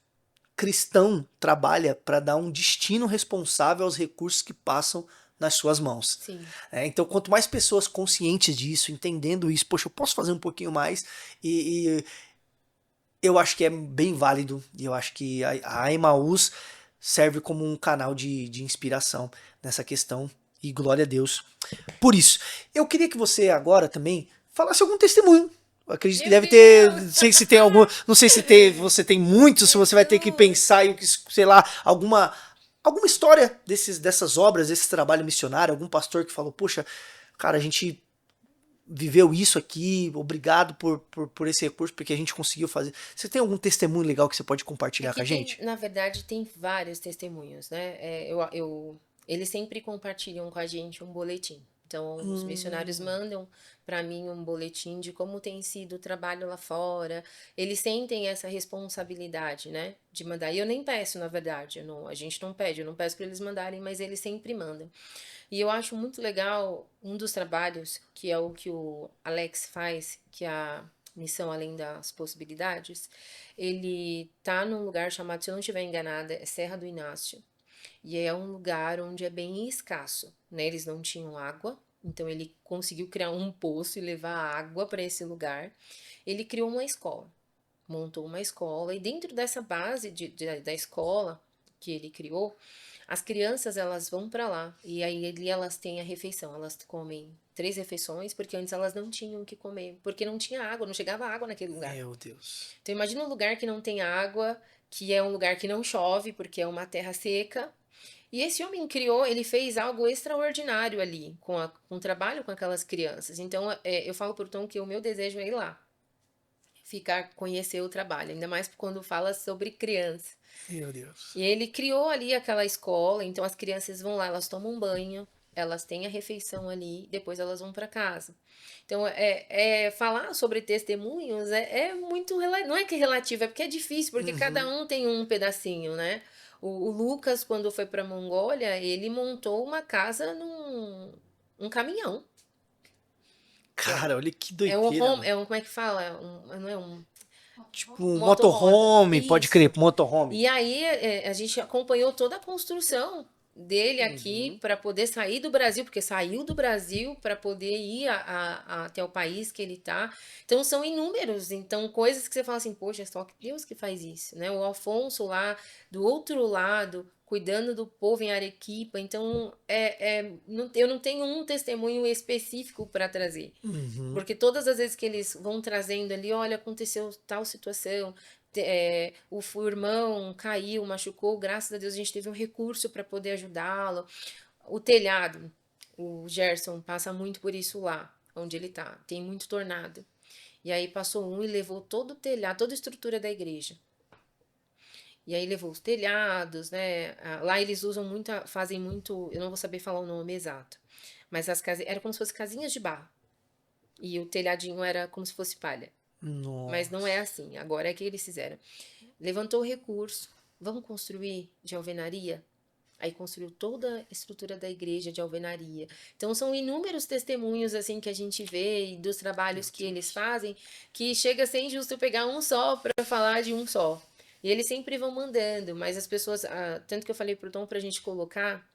Cristão trabalha para dar um destino responsável aos recursos que passam nas suas mãos. Sim. Então, quanto mais pessoas conscientes disso, entendendo isso, poxa, eu posso fazer um pouquinho mais, e eu acho que é bem válido, e eu acho que a Emaús serve como um canal de inspiração nessa questão, e glória a Deus por isso. Eu queria que você agora também falasse algum testemunho. Eu acredito que Meu deve ter, Deus! não sei se tem algum, não sei se você tem muitos, se você vai ter que pensar em, sei lá, alguma história dessas obras, desse trabalho missionário, algum pastor que falou, poxa, cara, a gente viveu isso aqui, obrigado por esse recurso, porque a gente conseguiu fazer. Você tem algum testemunho legal que você pode compartilhar com a gente? Na verdade, tem vários testemunhos, né? Eles sempre compartilham com a gente um boletim. Então, os missionários mandam para mim um boletim de como tem sido o trabalho lá fora. Eles sentem essa responsabilidade, né? De mandar. E eu nem peço, na verdade. A gente não pede, eu não peço para eles mandarem, mas eles sempre mandam. E eu acho muito legal um dos trabalhos, que é o que o Alex faz, que é a Missão Além das Possibilidades. Ele tá num lugar chamado, se eu não estiver enganada, é Serra do Inácio. E é um lugar onde é bem escasso, né? Eles não tinham água, então ele conseguiu criar um poço e levar água para esse lugar. Ele criou uma escola, montou uma escola, e dentro dessa base da escola que ele criou, as crianças elas vão para lá e aí ali elas têm a refeição, elas comem 3 refeições, porque antes elas não tinham o que comer, porque não tinha água, não chegava água naquele lugar. Meu Deus. Então imagina um lugar que não tem água, que é um lugar que não chove, porque é uma terra seca. E esse homem criou, ele fez algo extraordinário ali, com o trabalho com aquelas crianças. Então, eu falo por Tom que o meu desejo é ir lá, conhecer o trabalho, ainda mais quando fala sobre criança. Meu Deus. E ele criou ali aquela escola, então as crianças vão lá, elas tomam banho, elas têm a refeição ali, depois elas vão para casa. Então, falar sobre testemunhos é muito relativo, não é que é relativo, é porque é difícil, porque cada um tem um pedacinho, né? O Lucas, quando foi para Mongólia, ele montou uma casa num um caminhão. Cara, olha que É um doideira, home, mano. como é que fala? Não é um Tipo, um motorhome. motorhome, pode crer, Isso. motorhome. E aí a gente acompanhou toda a construção dele aqui para poder sair do Brasil, porque saiu do Brasil para poder ir até o país que ele está. Então são inúmeros, então coisas que você fala assim, poxa, é só Deus que faz isso, né? O Alfonso lá do outro lado cuidando do povo em Arequipa, então eu não tenho um testemunho específico para trazer. Uhum. Porque todas as vezes que eles vão trazendo ali, olha, aconteceu tal situação, o irmão caiu, machucou, graças a Deus a gente teve um recurso para poder ajudá-lo. O telhado, o Gerson passa muito por isso lá, onde ele tá, tem muito tornado. E aí passou um e levou todo o telhado, toda a estrutura da igreja. E aí levou os telhados, né? Lá eles usam muito, fazem muito, eu não vou saber falar o nome exato, mas as casas, era como se fossem casinhas de barro. E o telhadinho era como se fosse palha. Mas não é Nossa. assim. Agora é que eles fizeram. Levantou o recurso. Vamos construir de alvenaria? Aí construiu toda a estrutura da igreja de alvenaria. Então são inúmeros testemunhos assim que a gente vê e dos trabalhos que eles fazem, que chega a ser injusto pegar um só para falar de um só. E eles sempre vão mandando, mas as pessoas, tanto que eu falei pro Tom pra gente colocar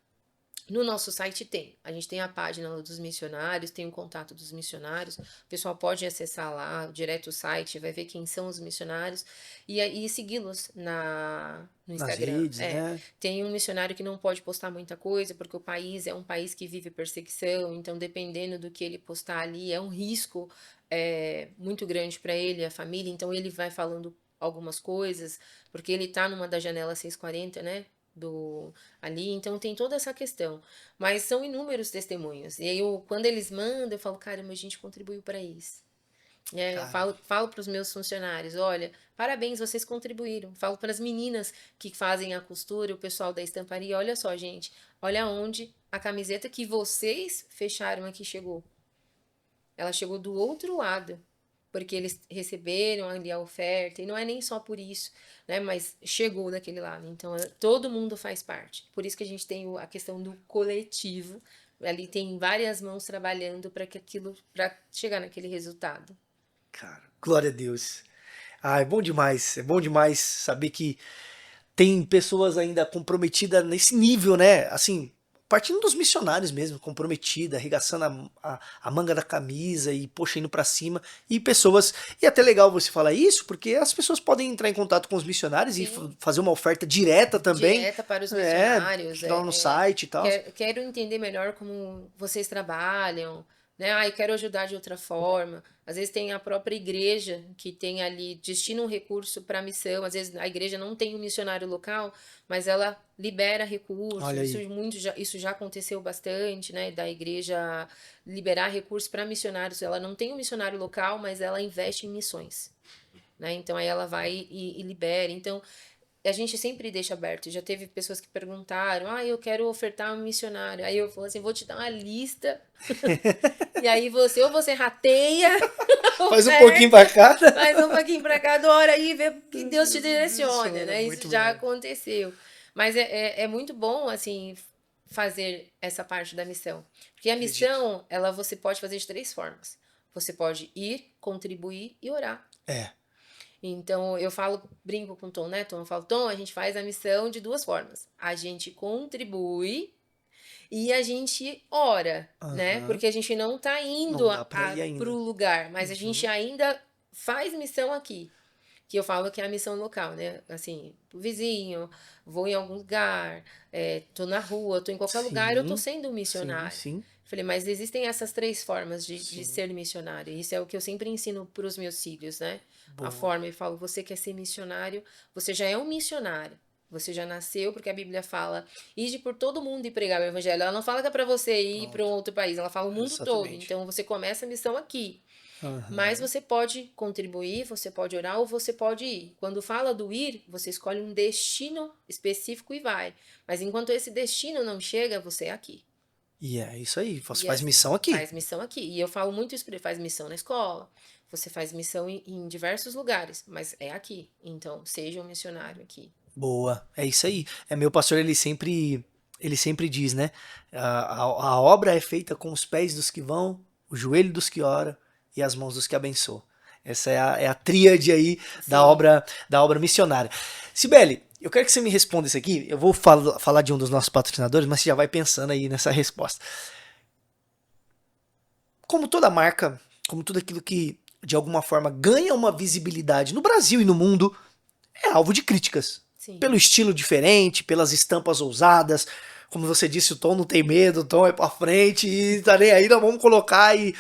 no nosso site tem. A gente tem a página dos missionários, tem o contato dos missionários. O pessoal pode acessar lá, direto o site, vai ver quem são os missionários e seguí-los no Nas Instagram. redes, né? Tem um missionário que não pode postar muita coisa, porque o país é um país que vive perseguição, então dependendo do que ele postar ali, é um risco muito grande para ele, a família. Então ele vai falando algumas coisas, porque ele tá numa das janelas 640, né? Ali, então tem toda essa questão, mas são inúmeros testemunhos, e aí quando eles mandam, eu falo, caramba, a gente contribuiu para isso, eu falo para os meus funcionários, olha, parabéns, vocês contribuíram, falo para as meninas que fazem a costura, o pessoal da estamparia, olha só, gente, olha onde a camiseta que vocês fecharam aqui chegou, ela chegou do outro lado, porque eles receberam ali a oferta, e não é nem só por isso, né, mas chegou daquele lado, então todo mundo faz parte, por isso que a gente tem a questão do coletivo, ali tem várias mãos trabalhando para chegar naquele resultado. Cara, glória a Deus. É bom demais saber que tem pessoas ainda comprometidas nesse nível, né, assim, partindo dos missionários mesmo, comprometida, arregaçando a manga da camisa e, poxa, indo pra cima, e pessoas, e é até legal você falar isso, porque as pessoas podem entrar em contato com os missionários e fazer uma oferta direta também. Direta para os missionários. Lá no site e tal. Quero entender melhor como vocês trabalham, né? Eu quero ajudar de outra forma. Às vezes tem a própria igreja que tem ali, destina um recurso para a missão. Às vezes a igreja não tem um missionário local, mas ela libera recursos. Isso já aconteceu bastante, né? Da igreja liberar recursos para missionários. Ela não tem um missionário local, mas ela investe em missões, né? Então aí ela vai e libera. Então a gente sempre deixa aberto. Já teve pessoas que perguntaram, eu quero ofertar um missionário. Aí eu falo assim, vou te dar uma lista. E aí ou você rateia. Faz um pouquinho pra cada. Faz um pouquinho pra cada hora e vê que Deus te direciona, né? Isso já aconteceu. Mas é muito bom, assim, fazer essa parte da missão. Porque a missão, você pode fazer de 3 formas. Você pode ir, contribuir e orar. Então, eu brinco com o Tom, né, Tom? Eu falo, Tom, a gente faz a missão de 2 formas. A gente contribui e a gente ora, né? Porque a gente não tá indo pro lugar, mas a gente ainda faz missão aqui. Que eu falo que é a missão local, né? Assim, pro vizinho, vou em algum lugar, tô na rua, tô em qualquer lugar, eu tô sendo um missionário. Sim. Falei, mas existem essas 3 formas de ser missionário. Isso é o que eu sempre ensino para os meus filhos, né? Boa. A forma, eu falo, você quer ser missionário, você já é um missionário. Você já nasceu, porque a Bíblia fala, ide por todo mundo e pregar o evangelho. Ela não fala que é para você ir para um outro país, ela fala o mundo todo. Então, você começa a missão aqui. Mas você pode contribuir, você pode orar ou você pode ir. Quando fala do ir, você escolhe um destino específico e vai. Mas enquanto esse destino não chega, você é aqui. E é isso aí, você faz missão aqui. Faz missão aqui. E eu falo muito isso, faz missão na escola, você faz missão em diversos lugares, mas é aqui. Então, seja um missionário aqui. Boa, é isso aí. Meu pastor, ele sempre diz, né? A obra é feita com os pés dos que vão, o joelho dos que oram e as mãos dos que abençoam. Essa é a tríade aí da obra missionária. Cibele, eu quero que você me responda isso aqui. Eu vou falar de um dos nossos patrocinadores, mas você já vai pensando aí nessa resposta. Como toda marca, como tudo aquilo que de alguma forma ganha uma visibilidade no Brasil e no mundo, é alvo de críticas. Sim. Pelo estilo diferente, pelas estampas ousadas. Como você disse, o Tom não tem medo, o Tom é pra frente e tá nem aí, nós vamos colocar e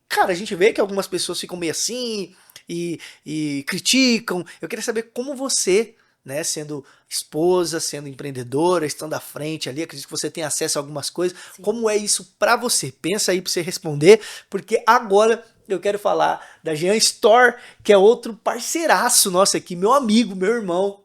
cara, a gente vê que algumas pessoas ficam meio assim e criticam. Eu queria saber como você, né, sendo esposa, sendo empreendedora, estando à frente ali, acredito que você tem acesso a algumas coisas. Sim. Como é isso pra você? Pensa aí pra você responder, porque agora eu quero falar da Jean Store, que é outro parceiraço nosso aqui, meu amigo, meu irmão,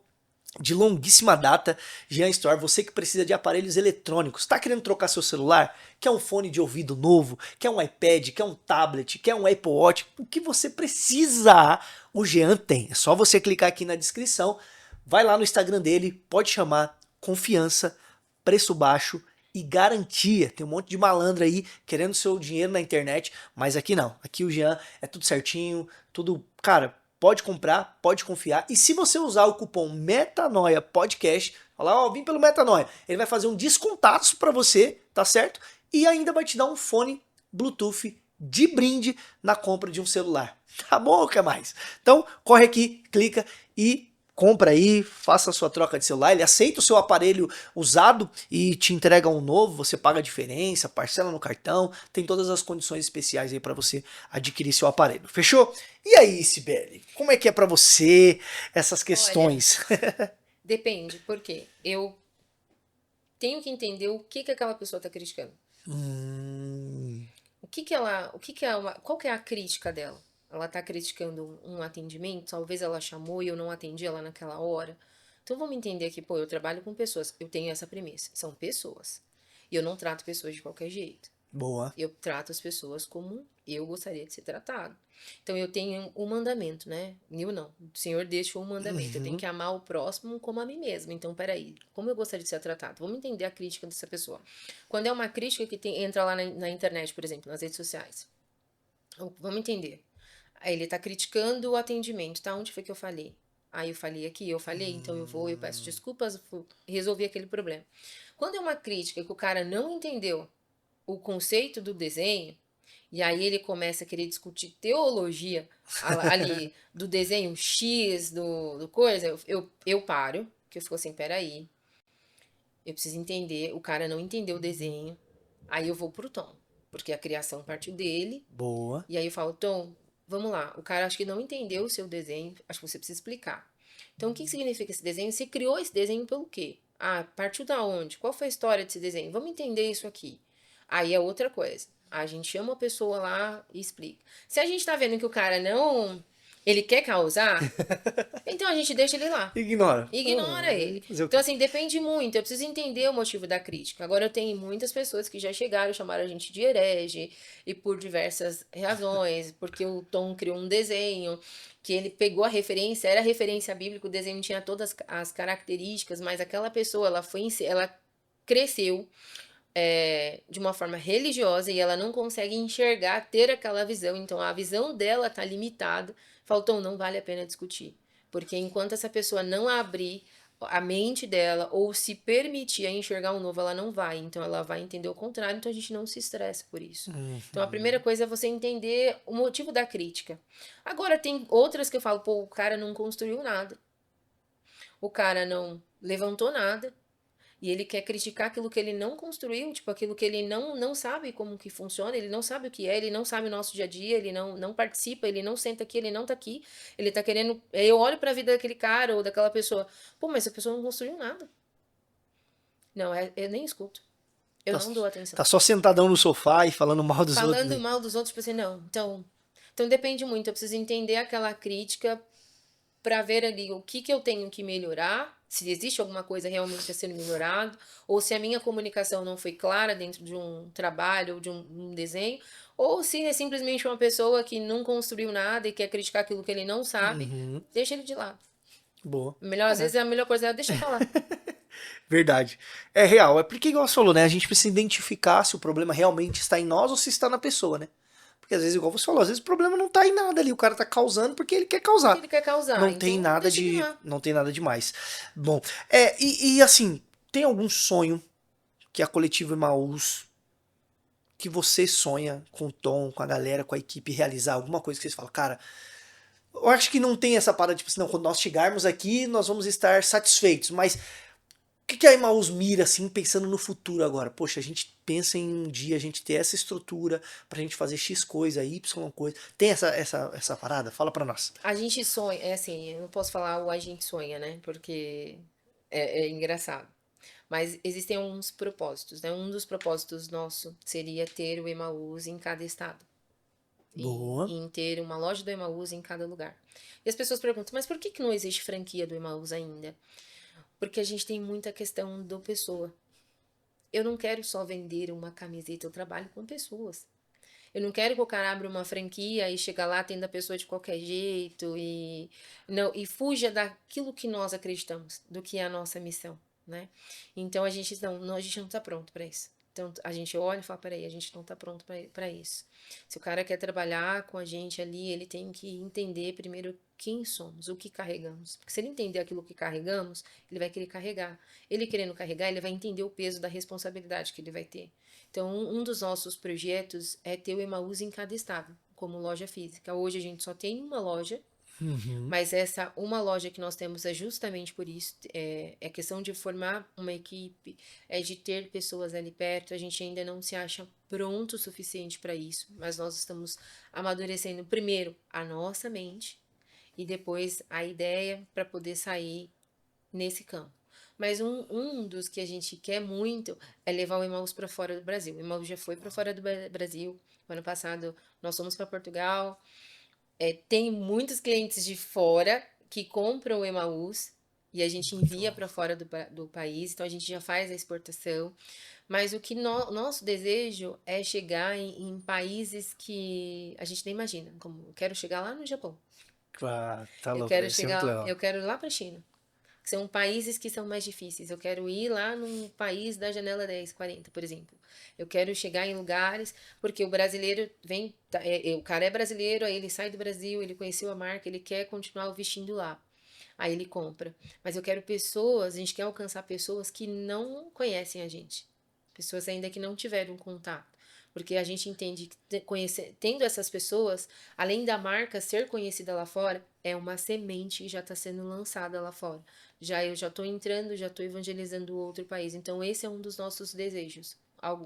de longuíssima data. Jean Store, você que precisa de aparelhos eletrônicos, está querendo trocar seu celular? Quer um fone de ouvido novo? Quer um iPad? Quer um tablet? Quer um Apple Watch? O que você precisa, o Jean tem. É só você clicar aqui na descrição, vai lá no Instagram dele, pode chamar, confiança, preço baixo e garantia. Tem um monte de malandro aí querendo seu dinheiro na internet, mas aqui não. Aqui o Jean é tudo certinho, tudo, cara, pode comprar, pode confiar. E se você usar o cupom Metanoia Podcast, falar, ó, vim pelo Metanoia, ele vai fazer um descontaço pra você, tá certo? E ainda vai te dar um fone Bluetooth de brinde na compra de um celular. Tá bom ou quer mais? Então, corre aqui, clica e compra aí, faça a sua troca de celular. Ele aceita o seu aparelho usado e te entrega um novo, você paga a diferença, parcela no cartão, tem todas as condições especiais aí pra você adquirir seu aparelho. Fechou? E aí, Sibeli, como é que é pra você essas Olha, questões? depende, porque eu tenho que entender o que aquela pessoa está criticando. Hum, Qual que é a crítica dela? Ela está criticando um atendimento, talvez ela chamou e eu não atendi ela naquela hora. Então vamos entender que, pô, eu trabalho com pessoas, eu tenho essa premissa, são pessoas. E eu não trato pessoas de qualquer jeito. boa. Eu trato as pessoas como eu gostaria de ser tratado. Então eu tenho um mandamento, né? Eu não. O Senhor deixou um mandamento. Eu tenho que amar o próximo como a mim mesmo. Então, peraí, como eu gostaria de ser tratado? Vamos entender a crítica dessa pessoa. Quando é uma crítica que entra lá na internet, por exemplo, nas redes sociais. Vamos entender. Aí ele tá criticando o atendimento, tá? Onde foi que eu falei? Aí eu falei aqui, eu falei, então eu peço desculpas, resolvi aquele problema. Quando é uma crítica que o cara não entendeu o conceito do desenho, e aí ele começa a querer discutir teologia ali do desenho X, do coisa, eu paro, que eu fico assim, peraí, eu preciso entender, o cara não entendeu o desenho, aí eu vou pro Tom, porque a criação partiu dele, Boa. e aí eu falo, Tom, vamos lá, o cara acho que não entendeu o seu desenho, acho que você precisa explicar. Então, o que significa esse desenho? Você criou esse desenho pelo quê? Ah, partiu da onde? Qual foi a história desse desenho? Vamos entender isso aqui. Aí é outra coisa. A gente chama a pessoa lá e explica. Se a gente tá vendo que o cara não... Ele quer causar, então a gente deixa ele lá. Ignora. Ignora ele. Fazer o Então, quê? assim, depende muito. Eu preciso entender o motivo da crítica. Agora, eu tenho muitas pessoas que já chegaram, chamaram a gente de herege, e por diversas razões, porque o Tom criou um desenho, que ele pegou a referência, era referência bíblica, o desenho tinha todas as características, mas aquela pessoa, ela cresceu de uma forma religiosa e ela não consegue enxergar, ter aquela visão. Então, a visão dela tá limitada. Faltou, não vale a pena discutir. Porque enquanto essa pessoa não abrir a mente dela ou se permitir a enxergar um novo, ela não vai. Então, ela vai entender o contrário. Então, a gente não se estressa por isso. Então, a primeira coisa é você entender o motivo da crítica. Agora, tem outras que eu falo, pô, o cara não construiu nada. O cara não levantou nada. E ele quer criticar aquilo que ele não construiu, tipo, aquilo que ele não sabe como que funciona, ele não sabe o que é, ele não sabe o nosso dia a dia, ele não participa, ele não senta aqui, ele não tá aqui. Ele tá querendo... Eu olho pra vida daquele cara ou daquela pessoa. Pô, mas essa pessoa não construiu nada. Não, eu nem escuto. Eu Tá, não dou atenção. tá só sentadão no sofá e falando mal dos outros. Falando mal dos outros, tipo assim, não. Então depende muito. Eu preciso entender aquela crítica para ver ali o que eu tenho que melhorar, se existe alguma coisa realmente a ser melhorado, ou se a minha comunicação não foi clara dentro de um trabalho ou de um desenho, ou se é simplesmente uma pessoa que não construiu nada e quer criticar aquilo que ele não sabe, deixa ele de lado. Boa. Melhor, às vezes a melhor coisa é deixa falar. Verdade. É real. É porque, igual você falou, né? A gente precisa identificar se o problema realmente está em nós ou se está na pessoa, né? Porque às vezes, igual você falou, às vezes o problema não tá em nada ali. O cara tá causando porque ele quer O que causar. ele quer causar. Não Então, tem nada deixa ele de. lá. Não tem nada demais. Bom, assim, tem algum sonho que a Coletiva Emaús, que você sonha com o Tom, com a galera, com a equipe, realizar alguma coisa que vocês falam, cara, eu acho que não tem essa parada, tipo assim, não, quando nós chegarmos aqui, nós vamos estar satisfeitos, mas o que a Emaús mira, assim, pensando no futuro agora? Poxa, a gente pensa em um dia a gente ter essa estrutura pra gente fazer X coisa, Y coisa. Tem essa parada? Fala pra nós. A gente sonha, é assim, eu não posso falar o a gente sonha, né? Porque é engraçado. Mas existem uns propósitos, né? Um dos propósitos nosso seria ter o Emaús em cada estado. Boa. Em ter uma loja do Emaús em cada lugar. E as pessoas perguntam, mas por que não existe franquia do Emaús ainda? Porque a gente tem muita questão do pessoa. Eu não quero só vender uma camiseta, eu trabalho com pessoas. Eu não quero que o cara abra uma franquia e chega lá atenda a pessoa de qualquer jeito e fuja daquilo que nós acreditamos, do que é a nossa missão. né? Então a gente a gente não está pronto para isso. Então a gente olha e fala, peraí, a gente não está pronto para isso. Se o cara quer trabalhar com a gente ali, ele tem que entender primeiro quem somos, o que carregamos. Porque se ele entender aquilo que carregamos, ele vai querer carregar. Ele querendo carregar, ele vai entender o peso da responsabilidade que ele vai ter. Então, um dos nossos projetos é ter o Emaús em cada estado, como loja física. Hoje a gente só tem uma loja, mas essa uma loja que nós temos é justamente por isso, é questão de formar uma equipe, é de ter pessoas ali perto. A gente ainda não se acha pronto o suficiente para isso, mas nós estamos amadurecendo primeiro a nossa mente e depois a ideia para poder sair nesse campo. Mas um dos que a gente quer muito é levar o Emaús para fora do Brasil. O Emaús já foi para fora do Brasil. Ano passado nós fomos para Portugal. Tem muitos clientes de fora que compram o Emaús e a gente envia para fora do país, então a gente já faz a exportação. Mas o que nosso desejo é chegar em países que a gente nem imagina, como eu quero chegar lá no Japão, Ah, tá eu louco, quero deve ser muito chegar, legal. eu quero ir lá para a China, que são países que são mais difíceis. Eu quero ir lá num país da janela 10, 40, por exemplo. Eu quero chegar em lugares, porque o brasileiro vem, o cara é brasileiro, aí ele sai do Brasil, ele conheceu a marca, ele quer continuar vestindo lá. Aí ele compra. Mas eu quero pessoas, a gente quer alcançar pessoas que não conhecem a gente. Pessoas ainda que não tiveram contato. Porque a gente entende que tendo essas pessoas, além da marca ser conhecida lá fora, é uma semente que já está sendo lançada lá fora. Eu já estou entrando, já estou evangelizando outro país. Então esse é um dos nossos desejos.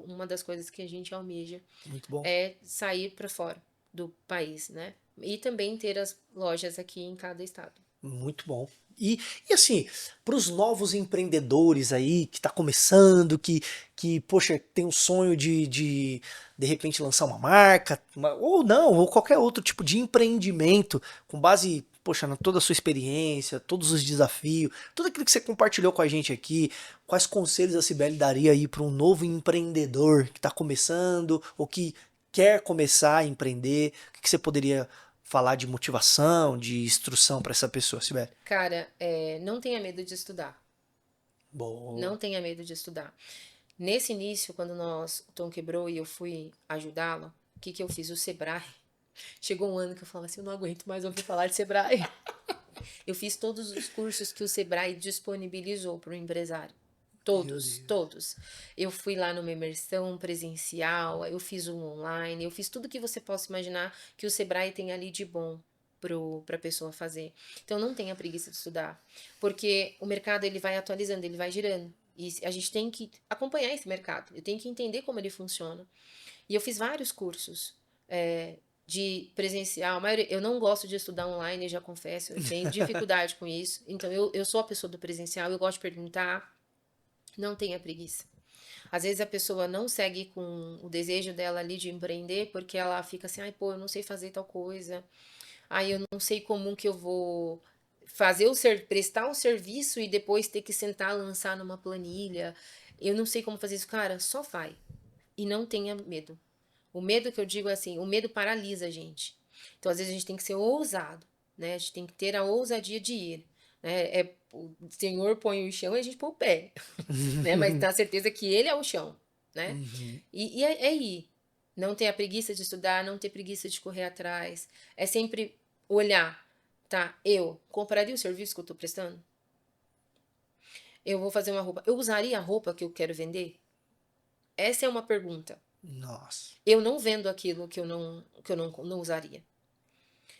Uma das coisas que a gente almeja Muito bom. é sair para fora do país, né? E também ter as lojas aqui em cada estado. Muito bom. E assim, para os novos empreendedores aí, que está começando, que, poxa, tem um sonho de repente lançar uma marca, ou não, ou qualquer outro tipo de empreendimento, com base, poxa, na toda a sua experiência, todos os desafios, tudo aquilo que você compartilhou com a gente aqui, quais conselhos a Cibele daria aí para um novo empreendedor que está começando, ou que quer começar a empreender, o que você poderia falar de motivação, de instrução para essa pessoa, Sibeli? Cara, não tenha medo de estudar. Não Boa. tenha medo de estudar. Nesse início, quando o Tom quebrou e eu fui ajudá-lo, o que eu fiz? O Sebrae. Chegou um ano que eu falava assim, eu não aguento mais ouvir falar de Sebrae. Eu fiz todos os cursos que o Sebrae disponibilizou para o empresário. Meu Todos, Deus. todos. Eu fui lá numa imersão presencial, eu fiz um online, eu fiz tudo que você possa imaginar que o Sebrae tem ali de bom para a pessoa fazer. Então não tenha preguiça de estudar, porque o mercado ele vai atualizando, ele vai girando. E a gente tem que acompanhar esse mercado, eu tenho que entender como ele funciona. E eu fiz vários cursos de presencial. Eu não gosto de estudar online, já confesso, eu tenho dificuldade com isso. Então eu sou a pessoa do presencial, eu gosto de perguntar. Não tenha preguiça. Às vezes a pessoa não segue com o desejo dela ali de empreender porque ela fica assim, ai, pô, eu não sei fazer tal coisa. Ai, eu não sei como que eu vou prestar o serviço e depois ter que sentar, lançar numa planilha. Eu não sei como fazer isso. Cara, só vai. E não tenha medo. O medo que eu digo é assim, o medo paralisa a gente. Então, às vezes, a gente tem que ser ousado, né? A gente tem que ter a ousadia de ir. Né? O Senhor põe o chão e a gente põe o pé. Né? Mas tenha certeza que Ele é o chão. Né? Uhum. E é ir. Não ter a preguiça de estudar, não ter preguiça de correr atrás. É sempre olhar, tá? Eu compraria o serviço que eu estou prestando? Eu vou fazer uma roupa. Eu usaria a roupa que eu quero vender? Essa é uma pergunta. Nossa. Eu não vendo aquilo que eu não usaria.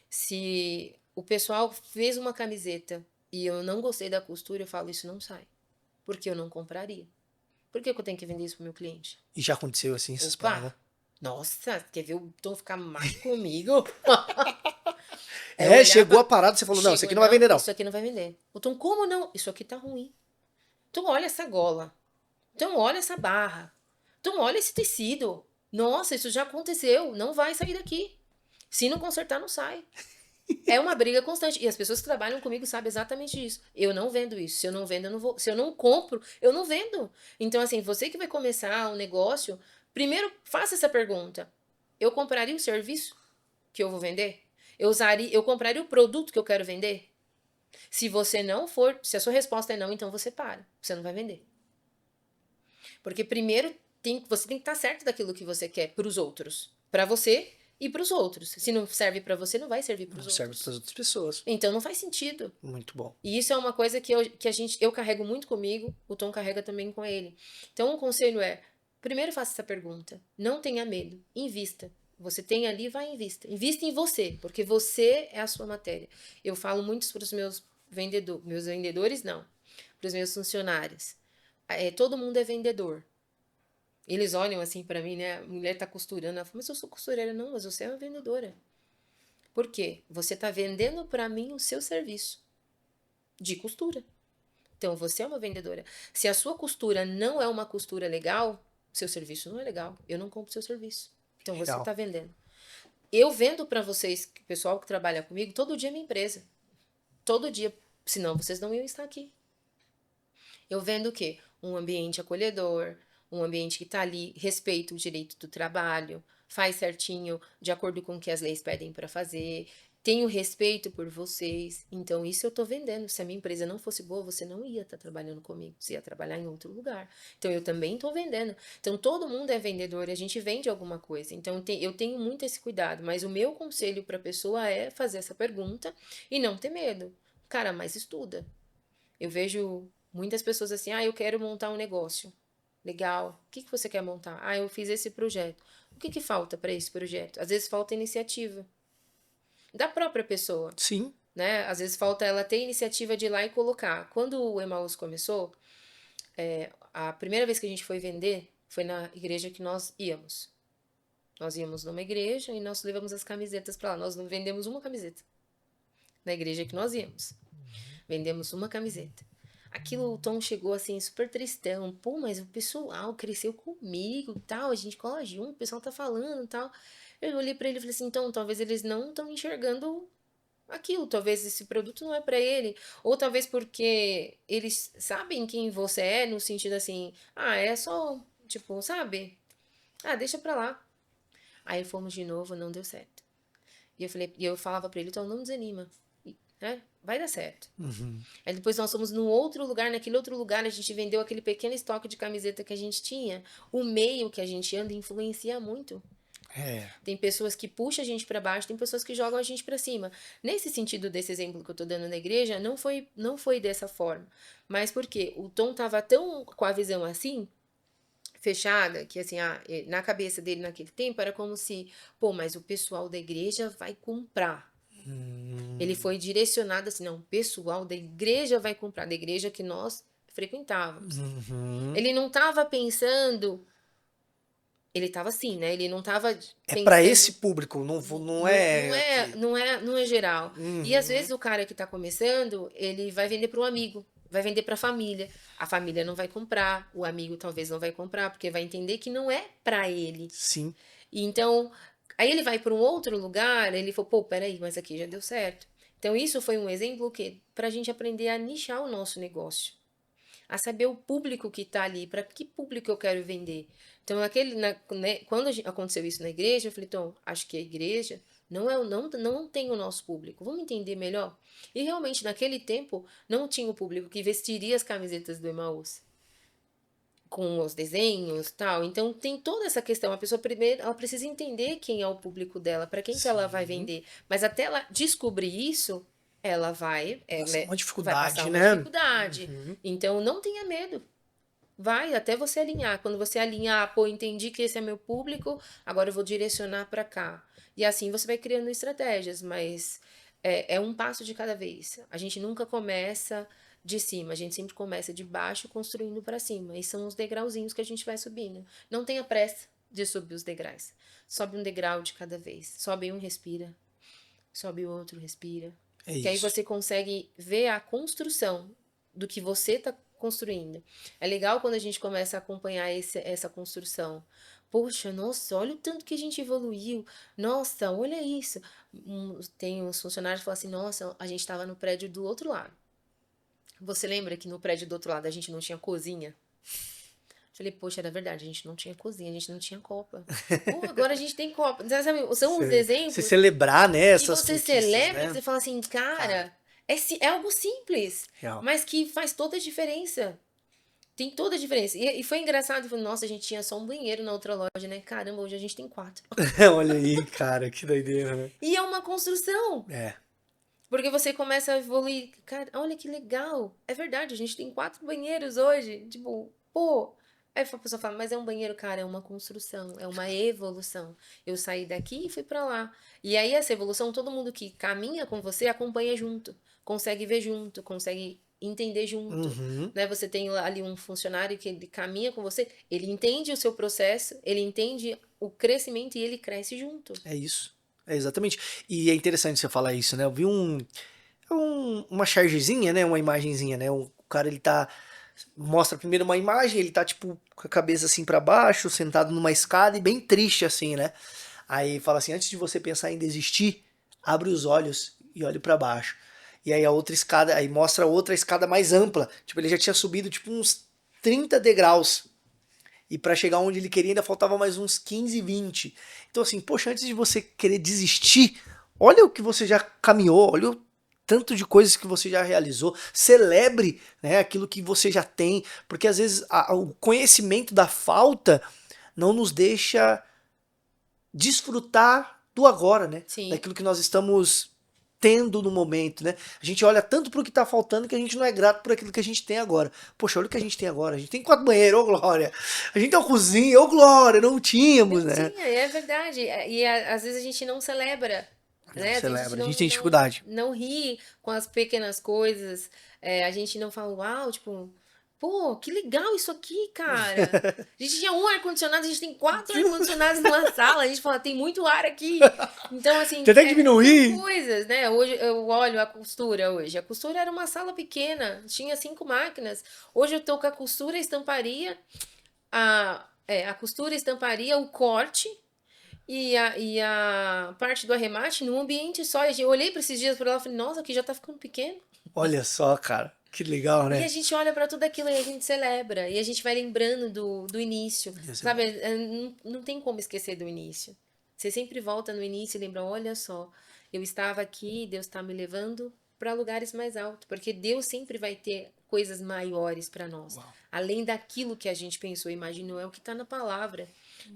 Se o pessoal fez uma camiseta e eu não gostei da costura, eu falo, isso não sai. Porque eu não compraria. Por que eu tenho que vender isso pro meu cliente? E já aconteceu assim essas Opa! paradas? Nossa, quer ver o Tom ficar mais comigo? É É, olhar chegou pra... a parada, você falou, não, isso Chegou, aqui não vai não, vender não. isso aqui não vai vender. O Tom, como não? Isso aqui tá ruim. Então olha essa gola. Então olha essa barra. Então olha esse tecido. Nossa, isso já aconteceu. Não vai sair daqui. Se não consertar, não sai. É uma briga constante. E as pessoas que trabalham comigo sabem exatamente disso. Eu não vendo isso. Se eu não vendo, eu não vou. Se eu não compro, eu não vendo. Então, assim, você que vai começar um negócio, primeiro faça essa pergunta. Eu compraria o serviço que eu vou vender? Eu compraria o produto que eu quero vender? Se você não for, se a sua resposta é não, então você para. Você não vai vender. Porque primeiro você tem que estar certo daquilo que você quer para os outros. Para você e para os outros. Se não serve para você, não vai servir para os Não serve outros. para as outras pessoas. Então não faz sentido. Muito bom. E isso é uma coisa que eu carrego muito comigo, o Tom carrega também com ele. Então o conselho é, primeiro faça essa pergunta. Não tenha medo. Invista. Você tem ali, vai e invista. Invista em você, porque você é a sua matéria. Eu falo muito para os meus vendedores não, para os meus funcionários. Todo mundo é vendedor. Eles olham assim pra mim, né? A mulher tá costurando. Ela fala, mas eu sou costureira. Não, mas você é uma vendedora. Por quê? Você tá vendendo pra mim o seu serviço de costura. Então, você é uma vendedora. Se a sua costura não é uma costura legal, seu serviço não é legal. Eu não compro seu serviço. Então, você Legal. tá vendendo. Eu vendo pra vocês, pessoal que trabalha comigo, todo dia é minha empresa. Todo dia. Senão, vocês não iam estar aqui. Eu vendo o quê? Um ambiente acolhedor, um ambiente que está ali, respeita o direito do trabalho, faz certinho de acordo com o que as leis pedem para fazer, tenho respeito por vocês. Então, isso eu estou vendendo. Se a minha empresa não fosse boa, você não ia estar trabalhando comigo, você ia trabalhar em outro lugar. Então, eu também estou vendendo. Então, todo mundo é vendedor e a gente vende alguma coisa. Então, eu tenho muito esse cuidado, mas o meu conselho para a pessoa é fazer essa pergunta e não ter medo. Cara, mas estuda. Eu vejo muitas pessoas assim, eu quero montar um negócio. Legal. O que você quer montar? Eu fiz esse projeto. O que falta para esse projeto? Às vezes falta iniciativa da própria pessoa. Sim. Né? Às vezes falta ela ter iniciativa de ir lá e colocar. Quando o Emaús começou, a primeira vez que a gente foi vender foi na igreja que nós íamos. Nós íamos numa igreja e nós levamos as camisetas para lá. Nós não vendemos uma camiseta na igreja que nós íamos. Vendemos uma camiseta. Aquilo, o Tom chegou assim, super tristão. Pô, mas o pessoal cresceu comigo e tal. A gente cola junto, o pessoal tá falando e tal. Eu olhei pra ele e falei assim, então, talvez eles não estão enxergando aquilo. Talvez esse produto não é pra ele. Ou talvez porque eles sabem quem você é, no sentido assim, é só, tipo, sabe? Deixa pra lá. Aí fomos de novo, não deu certo. E eu falava pra ele, então não desanima. Né? Vai dar certo. Uhum. Aí depois nós fomos num outro lugar, naquele outro lugar a gente vendeu aquele pequeno estoque de camiseta que a gente tinha. O meio que a gente anda influencia muito. Tem pessoas que puxam a gente para baixo, tem pessoas que jogam a gente para cima. Nesse sentido desse exemplo que eu tô dando na igreja, não foi dessa forma. Mas porque o Tom tava tão com a visão assim, fechada, que assim, na cabeça dele naquele tempo era como se, mas o pessoal da igreja vai comprar. Ele foi direcionado assim, não, o pessoal da igreja vai comprar, da igreja que nós frequentávamos. Uhum. Ele não estava pensando, ele estava assim, né? Ele não estava pensando... para esse público, não é... Não é geral. Uhum. E às vezes o cara que está começando, ele vai vender para um amigo, vai vender para a família não vai comprar, o amigo talvez não vai comprar, porque vai entender que não é para ele. Sim. Então... Aí ele vai para um outro lugar, ele falou, peraí, mas aqui já deu certo. Então isso foi um exemplo para a gente aprender a nichar o nosso negócio. A saber o público que está ali, para que público eu quero vender. Então quando aconteceu isso na igreja, eu falei, então, acho que a igreja não tem o nosso público. Vamos entender melhor? E realmente naquele tempo não tinha o público que vestiria as camisetas do Emaús. Com os desenhos tal. Então tem toda essa questão. A pessoa primeiro ela precisa entender quem é o público dela, para quem que ela vai vender. Mas até ela descobrir isso, ela vai passar uma dificuldade, vai passar uma dificuldade. Uhum. Então não tenha medo. Vai até você alinhar. Quando você alinhar, entendi que esse é meu público, agora eu vou direcionar para cá. E assim você vai criando estratégias, mas é um passo de cada vez. A gente nunca começa de cima, a gente sempre começa de baixo construindo para cima, e são os degrauzinhos que a gente vai subindo. Não tenha pressa de subir os degraus, sobe um degrau de cada vez, sobe um, respira, sobe o outro, respira, que aí você consegue ver a construção do que você está construindo. É legal quando a gente começa a acompanhar essa construção. Poxa, nossa, olha o tanto que a gente evoluiu. Nossa, olha isso. Tem uns funcionários que falam assim, nossa, a gente estava no prédio do outro lado. Você lembra que no prédio do outro lado a gente não tinha cozinha? Falei, poxa, era verdade, a gente não tinha cozinha, a gente não tinha copa. Agora a gente tem copa. Sabe, são os exemplos. Você celebrar, né? Essas e você celebra, né? Você fala assim, cara, É algo simples, Real. mas que faz toda a diferença. Tem toda a diferença. E foi engraçado, eu falei, nossa, a gente tinha só um banheiro na outra loja, né? Caramba, hoje a gente tem 4. Olha aí, cara, que doideira, né? E é uma construção. É. Porque você começa a evoluir. Cara, olha que legal. É verdade, a gente tem 4 banheiros hoje. Tipo, pô. Aí a pessoa fala, mas é um banheiro, cara, é uma construção, é uma evolução. Eu saí daqui e fui pra lá. E aí essa evolução, todo mundo que caminha com você acompanha junto, consegue ver junto, consegue entender junto, Uhum. né? Você tem ali um funcionário que ele caminha com você, ele entende o seu processo, ele entende o crescimento e ele cresce junto. É isso. É exatamente. E é interessante você falar isso, né? Eu vi uma chargezinha, né? Uma imagenzinha, né? O cara, ele tá... Mostra primeiro uma imagem, ele tá, tipo, com a cabeça assim pra baixo, sentado numa escada e bem triste, assim, né? Aí fala assim, antes de você pensar em desistir, abre os olhos e olhe pra baixo. E aí a outra escada, aí mostra outra escada mais ampla. Tipo, ele já tinha subido, tipo, uns 30 degraus. E para chegar onde ele queria ainda faltava mais uns 15, 20. Então assim, poxa, antes de você querer desistir, olha o que você já caminhou, olha o tanto de coisas que você já realizou, celebre, né, aquilo que você já tem, porque às vezes o conhecimento da falta não nos deixa desfrutar do agora, né, Sim. daquilo que nós estamos tendo no momento, né? A gente olha tanto pro que tá faltando que a gente não é grato por aquilo que a gente tem agora. Poxa, olha o que a gente tem agora. A gente tem 4 banheiros, ô glória. A gente tem uma cozinha, ô glória. Não tínhamos, Não né? tinha, é verdade. E às vezes a gente não celebra, Não né? Às vezes celebra, a gente tem dificuldade. não ri com as pequenas coisas. A gente não fala, uau, tipo, pô, que legal isso aqui, cara. A gente tinha um ar-condicionado, a gente tem 4 ar-condicionados numa sala. A gente fala, tem muito ar aqui. Então, assim, Tem até que são diminuir. coisas, né? Hoje eu olho a costura hoje. A costura era uma sala pequena, tinha 5 máquinas. Hoje eu tô com a costura, a estamparia, a costura, a estamparia, o corte e a parte do arremate num ambiente só. Eu olhei para esses dias para ela e falei, nossa, aqui já tá ficando pequeno. Olha só, cara. Que legal, E a né? gente olha para tudo aquilo e a gente celebra. E a gente vai lembrando do início. Isso é Sabe? bom. Não tem como esquecer do início. Você sempre volta no início e lembra, olha só, eu estava aqui, Deus está me levando para lugares mais altos, porque Deus sempre vai ter coisas maiores para nós, Uau. além daquilo que a gente pensou, imaginou, é o que está na palavra,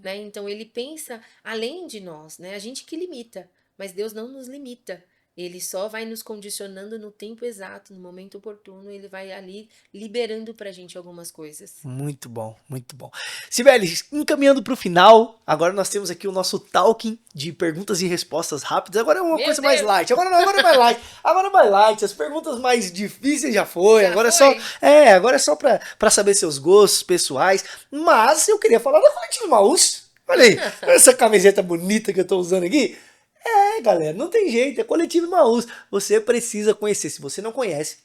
né? Então ele pensa além de nós, né? A gente que limita, mas Deus não nos limita. Ele só vai nos condicionando no tempo exato, no momento oportuno, ele vai ali liberando pra gente algumas coisas. Muito bom, muito bom. Sibeli, encaminhando para o final, agora nós temos aqui o nosso talking de perguntas e respostas rápidas. Agora é uma Meu coisa mais Deus! light. Agora é mais light. Agora é mais light. As perguntas mais difíceis já foi. Já Agora foi? agora é só para saber seus gostos pessoais. Mas eu queria falar da Coletiva Maús. Olha aí, olha essa camiseta bonita que eu tô usando aqui. Galera, não tem jeito, é Coletivo Maús. Você precisa conhecer. Se você não conhece,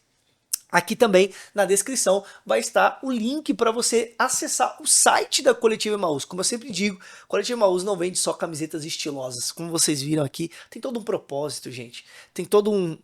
aqui também na descrição vai estar o link para você acessar o site da Coletiva Emaús. Como eu sempre digo, Coletiva Emaús não vende só camisetas estilosas. Como vocês viram aqui, tem todo um propósito, gente. Tem todo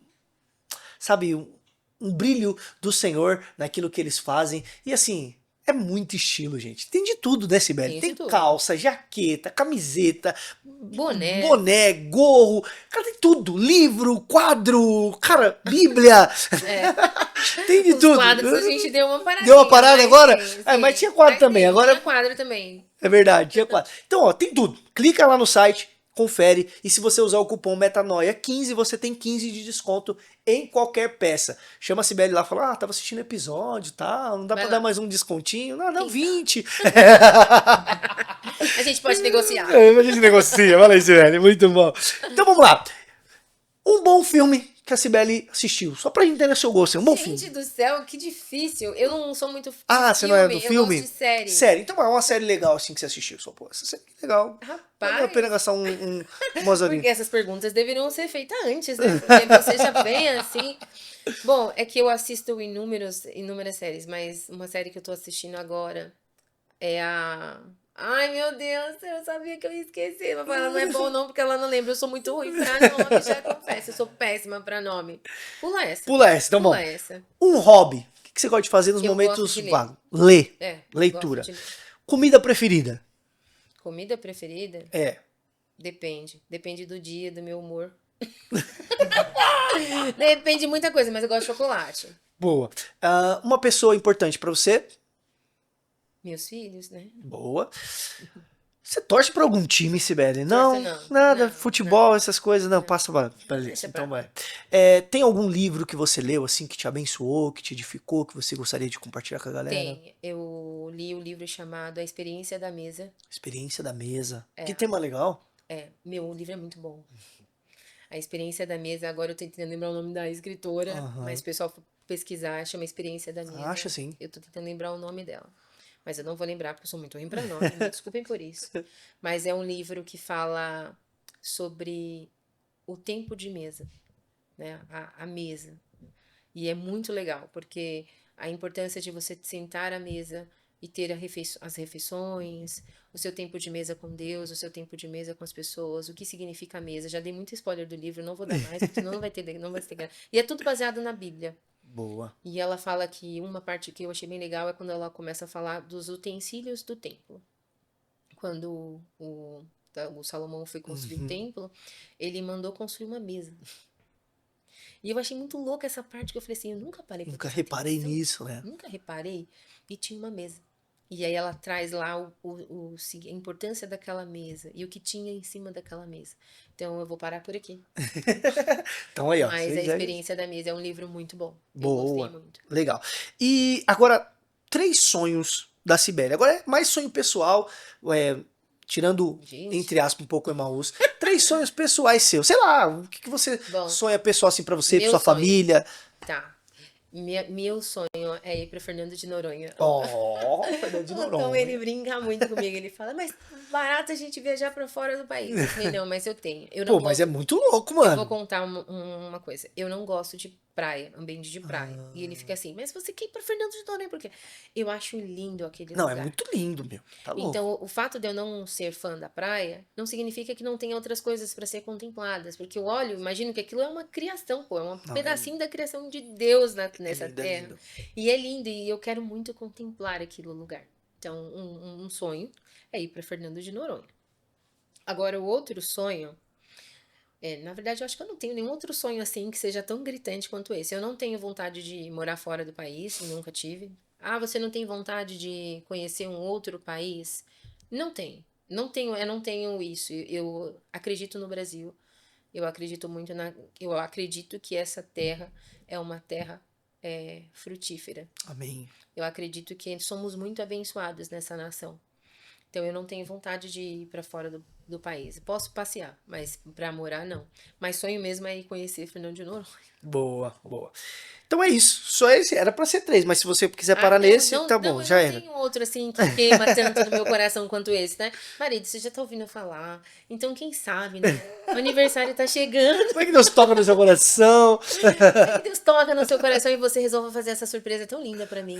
sabe, um brilho do Senhor naquilo que eles fazem. E assim, é muito estilo, gente. Tem de tudo, né, Sibeli? Tem Tem de tudo. calça, jaqueta, camiseta, Boné. boné, gorro, cara, tem tudo. Livro, quadro, cara, Bíblia. É. Tem de Os tudo. quadros a gente deu uma paradinha. Deu uma parada mas agora? sim, Mas sim. tinha quadro Mas também. sim, Agora tinha quadro também. é verdade, tinha quadro. Então, ó, tem tudo. Clica lá no site, confere. E se você usar o cupom Metanoia15, você tem 15 de desconto em qualquer peça. Chama a Sibeli lá e fala: tava assistindo episódio e tal. Não dá Vai pra dar lá. mais um descontinho? Não, Quem 20. A gente pode negociar. A gente negocia. Fala aí, Sibeli. Muito bom. Então vamos lá. Um bom filme que a Sibeli assistiu. Só pra gente entender o seu gosto. É um bom filme. Gente do céu, que difícil. Eu não sou muito de Você não é do Eu filme? gosto de série. Série. Então é uma série legal assim que você assistiu. Só, pô, essa série é legal. Vale a pena gastar umas horinhas. Porque essas perguntas deveriam ser feitas antes, né? Porque você já vem assim. Bom, é que eu assisto inúmeras séries, mas uma série que eu tô assistindo agora é a. Ai, meu Deus, eu sabia que eu ia esquecer. Mas ela não é boa, não, porque ela não lembra. Eu sou muito ruim pra nome, já confesso. Eu sou péssima pra nome. Pula essa. Pula essa, então Pula bom. essa. Um hobby. O que você gosta de fazer nos Eu momentos gosto de ler. vagos? Ler. Leitura. Leitura. Comida preferida? Comida preferida? É. Depende. Depende do dia, do meu humor. Depende de muita coisa, mas eu gosto de chocolate. Boa. Uma pessoa importante pra você? Meus filhos, né? Boa. Você torce pra algum time, Sibeli? Não, Não. nada, Não, futebol, essas coisas, não, passa pra isso. Deixa Então pra vai. Tem algum livro que você leu, assim, que te abençoou, que te edificou, que você gostaria de compartilhar com a galera? Tem. Eu li o livro chamado A Experiência da Mesa. Experiência da mesa. É. Que tema legal. Meu, o livro é muito bom. A Experiência da Mesa, agora eu tô tentando lembrar o nome da escritora, Aham. mas o pessoal for pesquisar, chama Experiência da Mesa. Acha sim. Eu tô tentando lembrar o nome dela. Mas eu não vou lembrar porque eu sou muito ruim pra nome, me desculpem por isso. Mas é um livro que fala sobre o tempo de mesa, né? A mesa. E é muito legal, porque a importância de você sentar à mesa e ter as refeições, o seu tempo de mesa com Deus, o seu tempo de mesa com as pessoas, o que significa a mesa. Já dei muito spoiler do livro, não vou dar mais, porque senão não vai ter graça. E é tudo baseado na Bíblia. Boa. E ela fala que uma parte que eu achei bem legal é quando ela começa a falar dos utensílios do templo. Quando o Salomão foi construir o templo, ele mandou construir uma mesa. E eu achei muito louca essa parte que eu falei assim, eu nunca parei pra Nunca prestar reparei atenção. nisso, né? Nunca reparei. E tinha uma mesa. E aí ela traz lá a importância daquela mesa e o que tinha em cima daquela mesa. Então eu vou parar por aqui. Então aí, ó. Mas você A já- Experiência da Mesa é um livro muito bom. Eu Boa. gostei muito. Legal. E agora, 3 sonhos da Sibeli. Agora é mais sonho pessoal, tirando, Gente. entre aspas, um pouco o Emaús. 3 sonhos pessoais seus. Sei lá, o que você Bom, sonha pessoal assim pra você, pra meu sua sonho. família? Tá. Meu sonho é ir pra Fernando de Noronha. Ó, Fernando de Então Noronha. ele brinca muito comigo. Ele fala, mas barato a gente viajar pra fora do país. Eu falei, não, mas eu tenho. Eu não Pô, mas gosto. é muito louco, Eu vou mano. contar uma coisa. Eu não gosto de praia, ambiente de praia. E ele fica assim, mas você quer ir pra Fernando de Noronha por quê? Eu acho lindo aquele Não, lugar. é muito lindo, meu. Tá louco. Então, o fato de eu não ser fã da praia não significa que não tenha outras coisas para ser contempladas. Porque eu olho, imagino que aquilo é uma criação, pô. É um pedacinho da criação de Deus nessa lindo, é terra. lindo. E é lindo, e eu quero muito contemplar aquele lugar. Então, um sonho é ir para Fernando de Noronha. Agora, o outro sonho. Na verdade, eu acho que eu não tenho nenhum outro sonho assim que seja tão gritante quanto esse. Eu não tenho vontade de morar fora do país, nunca tive. Ah, você não tem vontade de conhecer um outro país? Não tenho. Não tenho, eu não tenho isso. Eu acredito no Brasil. Eu acredito muito eu acredito que essa terra é uma terra frutífera. Amém. Eu acredito que somos muito abençoados nessa nação. Então eu não tenho vontade de ir para fora do país. Posso passear, mas para morar não. Mas sonho mesmo é ir conhecer Fernando de Noronha. Boa, boa. Então é isso. Só esse. Era pra ser 3, mas se você quiser parar nesse, tá bom, já eu era. não tenho outro assim que queima tanto no meu coração quanto esse, né? Marido, você já tá ouvindo eu falar. Então quem sabe, né? O aniversário tá chegando. Como é que Deus toca no seu coração? Como é que Deus toca no seu coração e você resolve fazer essa surpresa tão linda pra mim?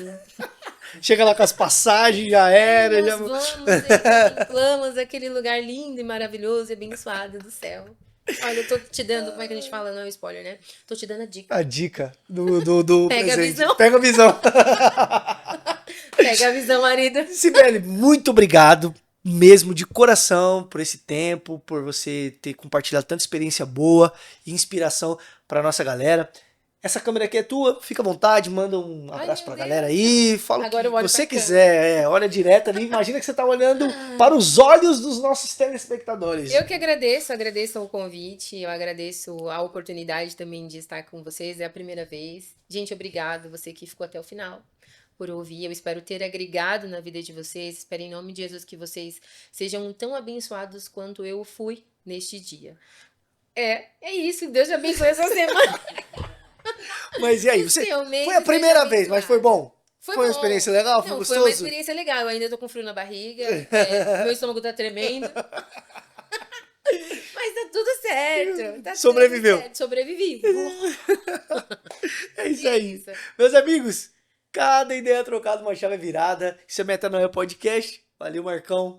Chega lá com as passagens, já era. Nós Já... vamos e contemplamos aquele lugar lindo e maravilhoso e abençoado do céu. Olha, eu tô te dando, como é que a gente fala? Não é spoiler, né? Tô te dando a dica. A dica do Pega a presente. visão. Pega a visão. Pega a visão, marido. Sibeli, muito obrigado mesmo de coração por esse tempo, por você ter compartilhado tanta experiência boa e inspiração pra nossa galera. Essa câmera aqui é tua, fica à vontade, manda um abraço meu pra Deus. galera aí, fala Agora eu o que olho você pra quiser, olha direto ali, imagina que você tá olhando para os olhos dos nossos telespectadores. Eu que agradeço o convite, eu agradeço a oportunidade também de estar com vocês, é a primeira vez. Gente, obrigado, você que ficou até o final por ouvir, eu espero ter agregado na vida de vocês, espero em nome de Jesus que vocês sejam tão abençoados quanto eu fui neste dia. É isso, Deus te abençoe essa semana. Mas e aí, O você seu mês foi a seja primeira vez, mas foi abençoado. bom? Foi uma bom. experiência legal? Foi Não, gostoso? foi uma experiência legal. Eu ainda tô com frio na barriga, meu estômago tá tremendo. Mas tá tudo certo. Tá Sobreviveu. Tudo certo. Sobrevivi. É isso E é aí. isso. Meus amigos, cada ideia trocada, uma chave virada. Isso é Metanoia Podcast. Valeu, Marcão.